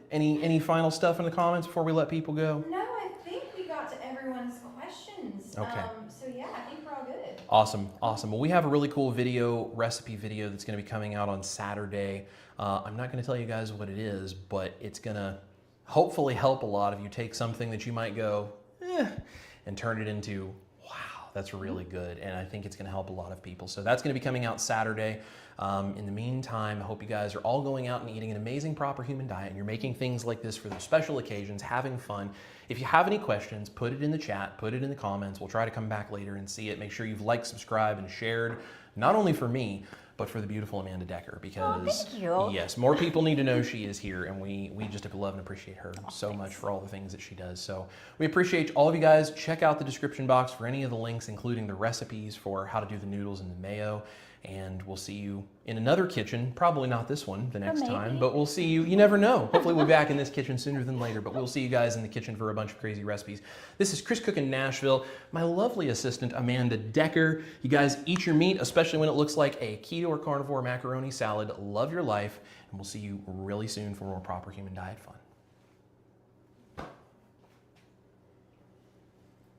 [SPEAKER 1] Any final stuff in the comments before we let people go?
[SPEAKER 3] No, I think we got to everyone's questions.
[SPEAKER 1] Okay.
[SPEAKER 3] So yeah, I think we're all good.
[SPEAKER 1] Awesome, awesome. Well, we have a really cool recipe video that's going to be coming out on Saturday. I'm not going to tell you guys what it is, but it's going to hopefully help a lot of you take something that you might go, and turn it into, wow, that's really good. And I think it's going to help a lot of people. So that's going to be coming out Saturday. In the meantime, I hope you guys are all going out and eating an amazing, proper human diet, and you're making things like this for those special occasions, having fun. If you have any questions, put it in the chat, put it in the comments. We'll try to come back later and see it. Make sure you've liked, subscribed, and shared, not only for me, but for the beautiful Amanda Decker, because
[SPEAKER 2] thank you.
[SPEAKER 1] yes, more people need to know she is here, and we just have to love and appreciate her so much for all the things that she does. So we appreciate all of you guys. Check out the description box for any of the links, including the recipes for how to do the noodles and the mayo. And we'll see you in another kitchen, probably not this one the next
[SPEAKER 3] maybe.
[SPEAKER 1] time, but we'll see you. You never know. Hopefully we'll be back in this kitchen sooner than later, but we'll see you guys in the kitchen for a bunch of crazy recipes. This is Chris Cooking Nashville, my lovely assistant, Amanda Decker. You guys eat your meat, especially when it looks like a keto or carnivore macaroni salad. Love your life, and we'll see you really soon for more proper human diet fun.